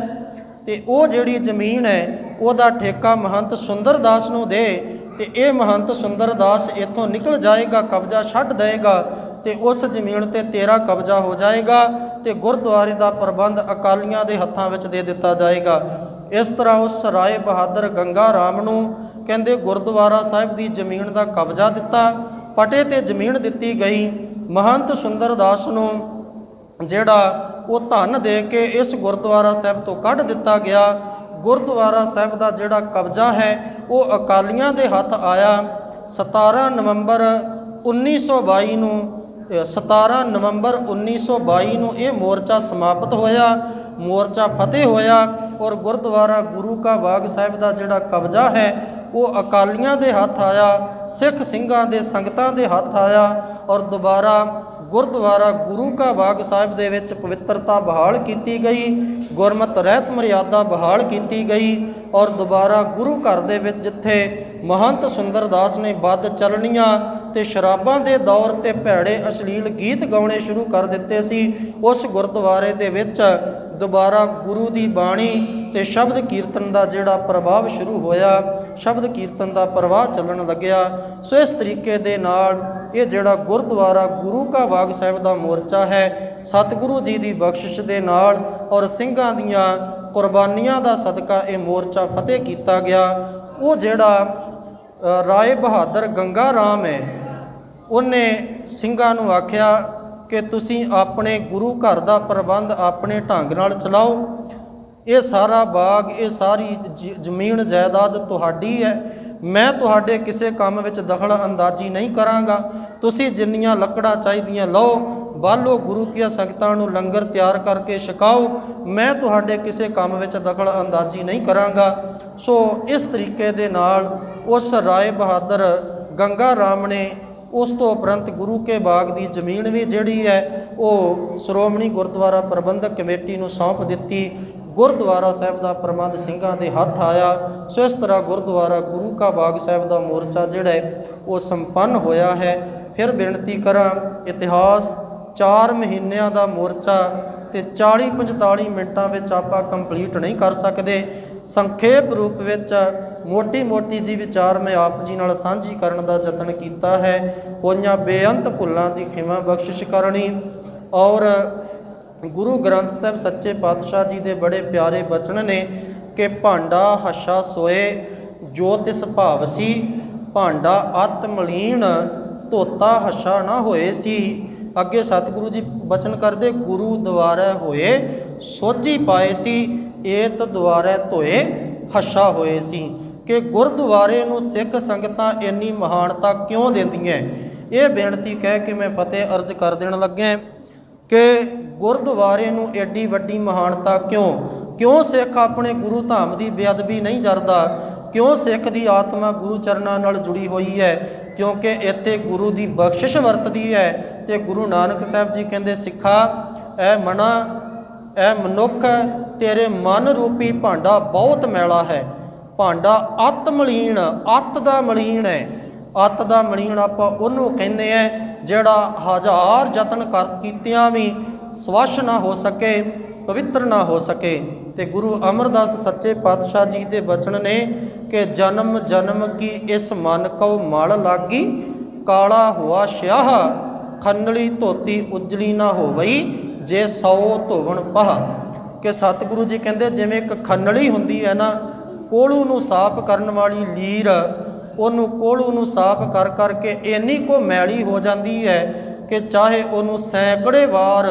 ਤੇ ਉਹ ਜਿਹੜੀ ਜ਼ਮੀਨ ਹੈ ਉਹਦਾ ਠੇਕਾ ਮਹੰਤ ਸੁੰਦਰਦਾਸ ਨੂੰ ਦੇ, ਤੇ ਇਹ ਮਹੰਤ ਸੁੰਦਰਦਾਸ ਇੱਥੋਂ ਨਿਕਲ ਜਾਏਗਾ, ਕਬਜ਼ਾ ਛੱਡ ਦੇਗਾ, ਤੇ ਉਸ ਜ਼ਮੀਨ ਤੇ ਤੇਰਾ ਕਬਜ਼ਾ ਹੋ ਜਾਏਗਾ ਤੇ ਗੁਰਦੁਆਰੇ ਦਾ ਪ੍ਰਬੰਧ ਅਕਾਲੀਆਂ ਦੇ ਹੱਥਾਂ ਵਿੱਚ ਦੇ ਦਿੱਤਾ ਜਾਏਗਾ। ਇਸ ਤਰ੍ਹਾਂ ਉਸ ਰਾਏ ਬਹਾਦਰ ਗੰਗਾ ਰਾਮ ਨੂੰ ਕਹਿੰਦੇ ਗੁਰਦੁਆਰਾ ਸਾਹਿਬ ਦੀ ਜ਼ਮੀਨ ਦਾ ਕਬਜ਼ਾ ਦਿੱਤਾ, ਪਟੇ ਤੇ ਜ਼ਮੀਨ ਦਿੱਤੀ ਗਈ। ਮਹੰਤ ਸੁੰਦਰਦਾਸ ਨੂੰ ਜਿਹੜਾ ਉਹ ਧਨ ਦੇ ਕੇ ਇਸ ਗੁਰਦੁਆਰਾ ਸਾਹਿਬ ਤੋਂ ਕੱਢ ਦਿੱਤਾ ਗਿਆ। ਗੁਰਦੁਆਰਾ ਸਾਹਿਬ ਦਾ ਜਿਹੜਾ ਕਬਜ਼ਾ ਹੈ ਉਹ ਅਕਾਲੀਆਂ ਦੇ ਹੱਥ ਆਇਆ। 17 ਨਵੰਬਰ 1922 ਨੂੰ ਇਹ ਮੋਰਚਾ ਸਮਾਪਤ ਹੋਇਆ, ਮੋਰਚਾ ਫਤਿਹ ਹੋਇਆ ਔਰ ਗੁਰਦੁਆਰਾ ਗੁਰੂ ਕਾ ਬਾਗ ਸਾਹਿਬ ਦਾ ਜਿਹੜਾ ਕਬਜ਼ਾ ਹੈ ਉਹ ਅਕਾਲੀਆਂ ਦੇ ਹੱਥ ਆਇਆ, ਸਿੱਖ ਸਿੰਘਾਂ ਦੇ ਸੰਗਤਾਂ ਦੇ ਹੱਥ ਆਇਆ ਔਰ ਦੁਬਾਰਾ ਗੁਰਦੁਆਰਾ ਗੁਰੂ ਕਾ ਬਾਗ ਸਾਹਿਬ ਦੇ ਵਿੱਚ ਪਵਿੱਤਰਤਾ ਬਹਾਲ ਕੀਤੀ ਗਈ, ਗੁਰਮਤ ਰਹਿਤ ਮਰਿਆਦਾ ਬਹਾਲ ਕੀਤੀ ਗਈ ਔਰ ਦੁਬਾਰਾ ਗੁਰੂ ਘਰ ਦੇ ਵਿੱਚ ਜਿੱਥੇ ਮਹੰਤ ਸੁੰਦਰਦਾਸ ਨੇ ਬੱਦ ਚੱਲਣੀਆਂ ਤੇ ਸ਼ਰਾਬਾਂ ਦੇ ਦੌਰ ਤੇ ਭੈੜੇ ਅਸ਼ਲੀਲ ਗੀਤ ਗਾਉਣੇ ਸ਼ੁਰੂ ਕਰ ਦਿੱਤੇ ਸੀ, ਉਸ ਗੁਰਦੁਆਰੇ ਦੇ ਵਿੱਚ ਦੁਬਾਰਾ ਗੁਰੂ ਦੀ ਬਾਣੀ ਤੇ ਸ਼ਬਦ ਕੀਰਤਨ ਦਾ ਜਿਹੜਾ ਪ੍ਰਭਾਵ ਸ਼ੁਰੂ ਹੋਇਆ, ਸ਼ਬਦ ਕੀਰਤਨ ਦਾ ਪ੍ਰਵਾਹ ਚੱਲਣ ਲੱਗਿਆ। ਸੋ ਇਸ ਤਰੀਕੇ ਦੇ ਨਾਲ ਇਹ ਜਿਹੜਾ ਗੁਰਦੁਆਰਾ ਗੁਰੂ ਕਾ ਬਾਗ ਸਾਹਿਬ ਦਾ ਮੋਰਚਾ ਹੈ, ਸਤਿਗੁਰੂ ਜੀ ਦੀ ਬਖਸ਼ਿਸ਼ ਦੇ ਨਾਲ ਔਰ ਸਿੰਘਾਂ ਦੀਆਂ ਕੁਰਬਾਨੀਆਂ ਦਾ ਸਦਕਾ ਇਹ ਮੋਰਚਾ ਫਤਿਹ ਕੀਤਾ ਗਿਆ। ਉਹ ਜਿਹੜਾ ਰਾਏ ਬਹਾਦਰ ਗੰਗਾ ਰਾਮ ਹੈ, ਉਹਨੇ ਸਿੰਘਾਂ ਨੂੰ ਆਖਿਆ ਕਿ ਤੁਸੀਂ ਆਪਣੇ ਗੁਰੂ ਘਰ ਦਾ ਪ੍ਰਬੰਧ ਆਪਣੇ ਢੰਗ ਨਾਲ ਚਲਾਓ, ਇਹ ਸਾਰਾ ਬਾਗ, ਇਹ ਸਾਰੀ ਜ਼ਮੀਨ ਜਾਇਦਾਦ ਤੁਹਾਡੀ ਹੈ, ਮੈਂ ਤੁਹਾਡੇ ਕਿਸੇ ਕੰਮ ਵਿੱਚ ਦਖਲ ਅੰਦਾਜ਼ੀ ਨਹੀਂ ਕਰਾਂਗਾ, ਤੁਸੀਂ ਜਿੰਨੀਆਂ ਲੱਕੜਾਂ ਚਾਹੀਦੀਆਂ ਲਓ, ਬਾਲੋ ਗੁਰੂ ਦੀਆਂ ਸੰਗਤਾਂ ਨੂੰ ਲੰਗਰ ਤਿਆਰ ਕਰਕੇ ਛਕਾਓ, ਮੈਂ ਤੁਹਾਡੇ ਕਿਸੇ ਕੰਮ ਵਿੱਚ ਦਖਲ ਅੰਦਾਜ਼ੀ ਨਹੀਂ ਕਰਾਂਗਾ। ਸੋ ਇਸ ਤਰੀਕੇ ਦੇ ਨਾਲ ਉਸ ਰਾਏ ਬਹਾਦਰ ਗੰਗਾ ਰਾਮ ਨੇ ਉਸ ਤੋਂ ਉਪਰੰਤ ਗੁਰੂ ਕੇ ਬਾਗ ਦੀ ਜ਼ਮੀਨ ਵੀ ਜਿਹੜੀ ਹੈ ਉਹ ਸ਼੍ਰੋਮਣੀ ਗੁਰਦੁਆਰਾ ਪ੍ਰਬੰਧਕ ਕਮੇਟੀ ਨੂੰ ਸੌਂਪ ਦਿੱਤੀ। ਗੁਰਦੁਆਰਾ ਸਾਹਿਬ ਦਾ ਪ੍ਰਬੰਧ ਸਿੰਘਾਂ ਦੇ ਹੱਥ ਆਇਆ। ਸੋ ਇਸ ਤਰ੍ਹਾਂ ਗੁਰਦੁਆਰਾ ਗੁਰੂ ਕਾ ਬਾਗ ਸਾਹਿਬ ਦਾ ਮੋਰਚਾ ਜਿਹੜਾ ਹੈ ਉਹ ਸੰਪੰਨ ਹੋਇਆ ਹੈ। ਫਿਰ ਬੇਨਤੀ ਕਰਾਂ, ਇਤਿਹਾਸ 4 ਮਹੀਨਿਆਂ ਦਾ ਮੋਰਚਾ ਤੇ 40-45 ਮਿੰਟਾਂ ਵਿੱਚ ਆਪਾਂ ਕੰਪਲੀਟ ਨਹੀਂ ਕਰ ਸਕਦੇ। ਸੰਖੇਪ ਰੂਪ ਵਿੱਚ ਮੋਟੀ ਜੀ ਵਿਚਾਰ ਮੈਂ ਆਪ ਜੀ ਨਾਲ ਸਾਂਝੀ ਕਰਨ ਦਾ ਯਤਨ ਕੀਤਾ ਹੈ। ਹੋਈਆਂ ਬੇਅੰਤ ਭੁੱਲਾਂ ਦੀ ਖਿਮਾ ਬਖਸ਼ਿਸ਼ ਕਰਨੀ ਔਰ ਗੁਰੂ ਗ੍ਰੰਥ ਸਾਹਿਬ ਸੱਚੇ ਪਾਤਸ਼ਾਹ ਜੀ ਦੇ ਬੜੇ ਪਿਆਰੇ ਬਚਨ ਨੇ ਕਿ ਭਾਂਡਾ ਹੱਛਾ ਸੋਏ ਜੋ ਤਿਸ ਭਾਵ ਸੀ, ਭਾਂਡਾ ਅਤ ਮਲੀਨ ਧੋਤਾ ਹੱਛਾ ਨਾ ਹੋਏ ਸੀ। ਅੱਗੇ ਸਤਿਗੁਰੂ ਜੀ ਬਚਨ ਕਰਦੇ, ਗੁਰੂ ਦੁਆਰੇ ਹੋਏ ਸੋਝੀ ਪਾਏ ਸੀ, ਏਤ ਦੁਆਰੇ ਧੋਏ ਹੱਛਾ ਹੋਏ ਸੀ। ਕਿ ਗੁਰਦੁਆਰੇ ਨੂੰ ਸਿੱਖ ਸੰਗਤਾਂ ਇੰਨੀ ਮਹਾਨਤਾ ਕਿਉਂ ਦਿੰਦੀਆਂ? ਇਹ ਬੇਨਤੀ ਕਹਿ ਕੇ ਮੈਂ ਫਤਿਹ ਅਰਜ਼ ਕਰ ਦੇਣ ਲੱਗਿਆ ਕਿ ਗੁਰਦੁਆਰੇ ਨੂੰ ਐਡੀ ਵੱਡੀ ਮਹਾਨਤਾ ਕਿਉਂ ਸਿੱਖ ਆਪਣੇ ਗੁਰੂ ਧਾਮ ਦੀ ਬੇਅਦਬੀ ਨਹੀਂ ਕਰਦਾ, ਕਿਉਂ ਸਿੱਖ ਦੀ ਆਤਮਾ ਗੁਰੂ ਚਰਨਾਂ ਨਾਲ ਜੁੜੀ ਹੋਈ ਹੈ, ਕਿਉਂਕਿ ਇੱਥੇ ਗੁਰੂ ਦੀ ਬਖਸ਼ਿਸ਼ ਵਰਤਦੀ ਹੈ। ਤੇ ਗੁਰੂ ਨਾਨਕ ਸਾਹਿਬ ਜੀ ਕਹਿੰਦੇ ਸਿੱਖਾ ਐ ਮਨਾ ਐ ਮਨੁੱਖ ਤੇਰੇ ਮਨ ਰੂਪੀ ਭਾਂਡਾ ਬਹੁਤ ਮੈਲਾ ਹੈ। ਭਾਂਡਾ ਅਤ ਮਲੀਨ, ਅਤ ਦਾ ਮਲੀਨ ਹੈ। ਅਤ ਦਾ ਮਲੀਨ ਆਪਾਂ ਉਹਨੂੰ ਕਹਿੰਦੇ ਆ ਜਿਹੜਾ ਹਜ਼ਾਰ ਯਤਨ ਕੀਤਿਆਂ ਵੀ ਸਵੱਛ ਨਾ ਹੋ ਸਕੇ, ਪਵਿੱਤਰ ਨਾ ਹੋ ਸਕੇ। ਤੇ ਗੁਰੂ ਅਮਰਦਾਸ ਸੱਚੇ ਪਾਤਸ਼ਾਹ ਜੀ ਦੇ ਬਚਨ ਨੇ ਕਿ ਜਨਮ ਜਨਮ ਕੀ ਇਸ ਮਨ ਕਉ ਮਲ ਲਾਗੀ, ਕਾਲਾ ਹੁਆ ਸਿਆਹ ਖੰਨਲੀ ਧੋਤੀ ਉਜਲੀ ਨਾ ਹੋਵਈ, ਜੇ 100 ਧੋਵਣ ਪਹਾ। ਕਿ ਸਤਿਗੁਰੂ ਜੀ ਕਹਿੰਦੇ ਜਿਵੇਂ ਇੱਕ ਖੰਨਲੀ ਹੁੰਦੀ ਹੈ ਨਾ, ਕੋਲੂ ਨੂੰ ਸਾਫ਼ ਕਰਨ ਵਾਲੀ ਲੀਰ, ਉਹਨੂੰ ਕੋਲੂ ਨੂੰ ਸਾਫ਼ ਕਰ ਕਰਕੇ ਇੰਨੀ ਕੋ ਮੈਲੀ ਹੋ ਜਾਂਦੀ ਹੈ ਕਿ ਚਾਹੇ ਉਹਨੂੰ ਸੈਂਕੜੇ ਵਾਰ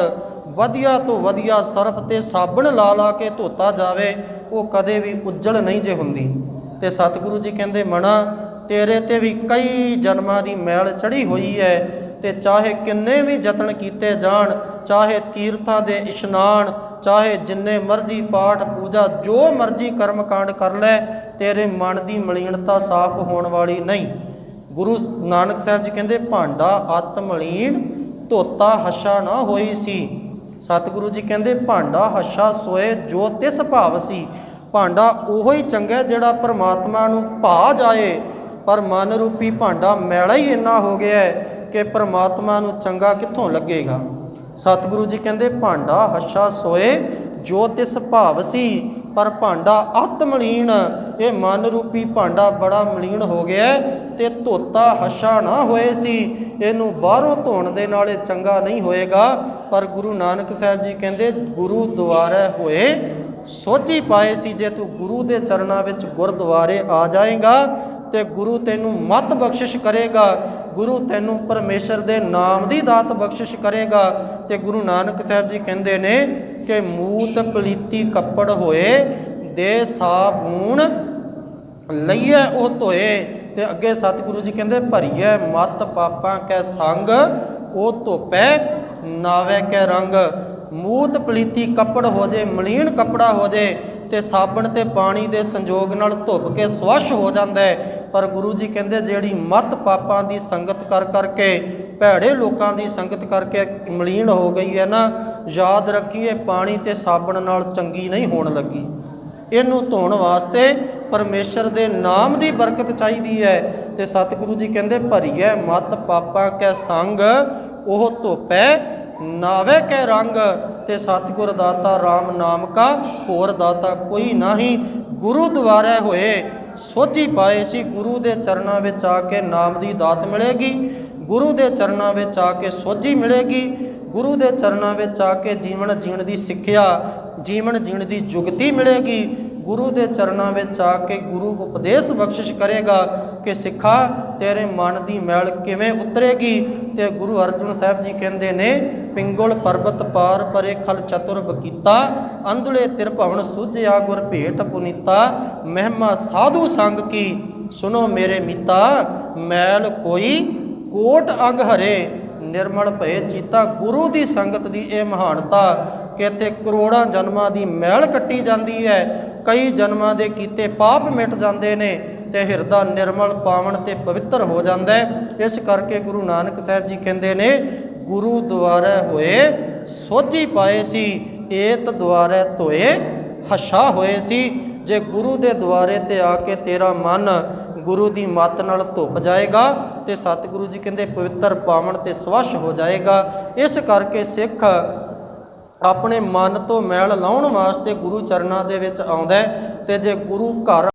ਵਧੀਆ ਤੋਂ ਵਧੀਆ ਸਰਫ ਤੇ ਸਾਬਣ ਲਾ ਕੇ ਧੋਤਾ ਜਾਵੇ, ਉਹ ਕਦੇ ਵੀ ਉੱਜਲ ਨਹੀਂ ਜੇ ਹੁੰਦੀ। ਤੇ ਸਤਿਗੁਰੂ ਜੀ ਕਹਿੰਦੇ ਮਣਾ ਤੇਰੇ ਤੇ ਵੀ ਕਈ ਜਨਮਾਂ ਦੀ ਮੈਲ ਚੜੀ ਹੋਈ ਹੈ, ਤੇ ਚਾਹੇ ਕਿੰਨੇ ਵੀ ਯਤਨ ਕੀਤੇ ਜਾਣ, ਚਾਹੇ ਤੀਰਥਾਂ ਦੇ ਇਸ਼ਨਾਨ, ਚਾਹੇ ਜਿੰਨੇ ਮਰਜ਼ੀ ਪਾਠ ਪੂਜਾ, ਜੋ ਮਰਜ਼ੀ ਕਰਮ ਕਾਂਡ ਕਰ ਲੈ, ਤੇਰੇ ਮਨ ਦੀ ਮਲੀਨਤਾ ਸਾਫ਼ ਹੋਣ ਵਾਲੀ ਨਹੀਂ। ਗੁਰੂ ਨਾਨਕ ਸਾਹਿਬ ਜੀ ਕਹਿੰਦੇ ਭਾਂਡਾ ਅਤ ਮਲੀਨ, ਧੋਤਾ ਹੱਛਾ ਨਾ ਹੋਈ ਸੀ। ਸਤਿਗੁਰੂ ਜੀ ਕਹਿੰਦੇ ਭਾਂਡਾ ਹੱਛਾ ਸੋਏ ਜੋ ਤਿਸ ਭਾਵ ਸੀ। ਭਾਂਡਾ ਉਹੋ ਹੀ ਚੰਗਾ ਜਿਹੜਾ ਪਰਮਾਤਮਾ ਨੂੰ ਭਾ ਜਾਏ, ਪਰ ਮਨ ਰੂਪੀ ਭਾਂਡਾ ਮੈਲਾ ਹੀ ਇੰਨਾ ਹੋ ਗਿਆ ਕਿ ਪਰਮਾਤਮਾ ਨੂੰ ਚੰਗਾ ਕਿੱਥੋਂ ਲੱਗੇਗਾ। ਸਤਿਗੁਰੂ ਜੀ ਕਹਿੰਦੇ ਭਾਂਡਾ ਹੱਛਾ ਸੋਏ ਜੋ ਤਿਸ ਭਾਵ ਸੀ, ਪਰ ਭਾਂਡਾ ਅਤ ਮਲੀਨ, ਇਹ ਮਨ ਰੂਪੀ ਭਾਂਡਾ ਬੜਾ ਮਲੀਨ ਹੋ ਗਿਆ ਤੇ ਧੋਤਾ ਹੱਛਾ ਨਾ ਹੋਏ ਸੀ। ਇਹਨੂੰ ਬਾਹਰੋਂ ਧੋਣ ਦੇ ਨਾਲ ਇਹ ਚੰਗਾ ਨਹੀਂ ਹੋਏਗਾ। ਪਰ ਗੁਰੂ ਨਾਨਕ ਸਾਹਿਬ ਜੀ ਕਹਿੰਦੇ ਗੁਰੂ ਦੁਆਰੇ ਹੋਏ ਸੋਝੀ ਪਾਏ ਸੀ। ਜੇ ਤੂੰ ਗੁਰੂ ਦੇ ਚਰਨਾਂ ਵਿੱਚ ਗੁਰਦੁਆਰੇ ਆ ਜਾਏਗਾ ਤੇ ਗੁਰੂ ਤੈਨੂੰ ਮਤ ਬਖਸ਼ਿਸ਼ ਕਰੇਗਾ, ਗੁਰੂ ਤੈਨੂੰ ਪਰਮੇਸ਼ਰ ਦੇ ਨਾਮ ਦੀ ਦਾਤ ਬਖਸ਼ਿਸ਼ ਕਰੇਗਾ। ਤੇ ਗੁਰੂ ਨਾਨਕ ਸਾਹਿਬ ਜੀ ਕਹਿੰਦੇ ਨੇ ਕਿ ਮੂਤ ਪਲੀਤੀ ਕੱਪੜ ਹੋਏ, ਦੇ ਸਾਬੂਨ ਲਈਏ ਉਹ ਧੋਏ। ਤੇ ਅੱਗੇ ਸਤਿਗੁਰੂ ਜੀ ਕਹਿੰਦੇ ਭਰੀਏ ਮਤ ਪਾਪਾਂ ਕੈ ਸੰਗ, ਉਹ ਧੋਪੈ ਨਾਵੇ ਕੈ ਰੰਗ। ਮੂਤ ਪਲੀਤੀ ਕੱਪੜ ਹੋ ਜੇ, ਮਲੀਨ ਕੱਪੜਾ ਹੋ ਜੇ, ਤੇ ਸਾਬਣ ਤੇ ਪਾਣੀ ਦੇ ਸੰਜੋਗ ਨਾਲ ਧੁੱਪ ਕੇ ਸਵੱਛ ਹੋ ਜਾਂਦਾ ਹੈ। ਪਰ ਗੁਰੂ ਜੀ ਕਹਿੰਦੇ ਜਿਹੜੀ ਮਤ ਪਾਪਾਂ ਦੀ ਸੰਗਤ ਕਰ ਕਰਕੇ, ਭੈੜੇ ਲੋਕਾਂ ਦੀ ਸੰਗਤ ਕਰਕੇ ਮਲੀਨ ਹੋ ਗਈ ਹੈ ਨਾ, ਯਾਦ ਰੱਖੀਏ ਪਾਣੀ ਤੇ ਸਾਬਣ ਨਾਲ ਚੰਗੀ ਨਹੀਂ ਹੋਣ ਲੱਗੀ। ਇਹਨੂੰ ਧੋਣ ਵਾਸਤੇ ਪਰਮੇਸ਼ਰ ਦੇ ਨਾਮ ਦੀ ਬਰਕਤ ਚਾਹੀਦੀ ਹੈ। ਤੇ ਸਤਿਗੁਰੂ ਜੀ ਕਹਿੰਦੇ ਭਰੀਏ ਮਤ ਪਾਪਾਂ ਕੈ ਸੰਗ, ਉਹ ਧੋਪੈ ਨਾਵੇ ਕੈ ਰੰਗ। ਤੇ ਸਤਿਗੁਰ ਦਾਤਾ ਰਾਮ ਨਾਮ ਕਾ ਹੋਰ ਦਾਤਾ ਕੋਈ ਨਹੀਂ। ਗੁਰੂ ਦੁਆਰੇ ਹੋਏ ਸੋਝੀ ਪਾਏ ਸੀ। ਗੁਰੂ ਦੇ ਚਰਨਾਂ ਵਿੱਚ ਆ ਕੇ ਨਾਮ ਦੀ ਦਾਤ ਮਿਲੇਗੀ, ਗੁਰੂ ਦੇ ਚਰਨਾਂ ਵਿੱਚ ਆ ਕੇ ਸੋਝੀ ਮਿਲੇਗੀ, ਗੁਰੂ ਦੇ ਚਰਨਾਂ ਵਿੱਚ ਆ ਕੇ ਜੀਵਨ ਜੀਣ ਦੀ ਸਿੱਖਿਆ, ਜੀਵਨ ਜੀਣ ਦੀ ਜੁਗਤੀ ਮਿਲੇਗੀ। ਗੁਰੂ ਦੇ ਚਰਨਾਂ ਵਿੱਚ ਆ ਕੇ ਗੁਰੂ ਉਪਦੇਸ਼ ਬਖਸ਼ਿਸ਼ ਕਰੇਗਾ ਕਿ ਸਿੱਖਾ ਤੇਰੇ ਮਨ ਦੀ ਮੈਲ ਕਿਵੇਂ ਉਤਰੇਗੀ। ਤੇ ਗੁਰੂ ਅਰਜਨ ਸਾਹਿਬ ਜੀ ਕਹਿੰਦੇ ਨੇ ਪਿੰਗੁਲ ਪਰਬਤ ਪਾਰ ਪਰੇ ਖਲ ਚਤੁਰ ਬਕੀਤਾ, ਅੰਧਲੇ ਤਿਰਭਵਨ ਸੁਝਿਆ ਗੁਰ ਭੇਟ ਪੁਨੀਤਾ। ਮਹਿਮਾ ਸਾਧੂ ਸੰਗ ਕੀ ਸੁਨੋ ਮੇਰੇ ਮੀਤਾ, ਮੈਲ ਕੋਈ ਕੋਟ ਅੰਗ ਹਰੇ ਨਿਰਮਲ ਭਏ ਚੀਤਾ। ਗੁਰੂ ਦੀ ਸੰਗਤ ਦੀ ਇਹ ਮਹਾਨਤਾ ਕਿ ਇੱਥੇ ਕਰੋੜਾਂ ਜਨਮਾਂ ਦੀ ਮੈਲ ਕੱਟੀ ਜਾਂਦੀ ਹੈ, ਕਈ ਜਨਮਾਂ ਦੇ ਕੀਤੇ ਪਾਪ ਮਿਟ ਜਾਂਦੇ ਨੇ ਤੇ ਹਿਰਦਾ ਨਿਰਮਲ ਪਾਵਨ ਤੇ ਪਵਿੱਤਰ ਹੋ ਜਾਂਦਾ ਹੈ। ਇਸ ਕਰਕੇ ਗੁਰੂ ਨਾਨਕ ਸਾਹਿਬ ਜੀ ਕਹਿੰਦੇ ਨੇ ਗੁਰੂ ਦੁਆਰੇ ਹੋਏ ਸੋਝੀ ਪਾਏ ਸੀ, ਏਤ ਦੁਆਰੇ ਧੋਏ ਹੱਛਾ ਹੋਏ ਸੀ। ਜੇ ਗੁਰੂ ਦੇ ਦੁਆਰੇ ਤੇ ਆ ਕੇ ਤੇਰਾ ਮਨ ਗੁਰੂ ਦੀ ਮੱਤ ਨਾਲ ਧੁੱਪ ਜਾਏਗਾ ਤੇ ਸਤਿਗੁਰੂ ਜੀ ਕਹਿੰਦੇ ਪਵਿੱਤਰ ਪਾਵਨ ਤੇ ਸਵੱਛ ਹੋ ਜਾਏਗਾ। ਇਸ ਕਰਕੇ ਸਿੱਖ ਆਪਣੇ ਮਨ ਤੋਂ ਮੈਲ ਲਾਉਣ ਵਾਸਤੇ ਗੁਰੂ ਚਰਨਾਂ ਦੇ ਵਿੱਚ ਆਉਂਦਾ। ਤੇ ਜੇ ਗੁਰੂ ਘਰ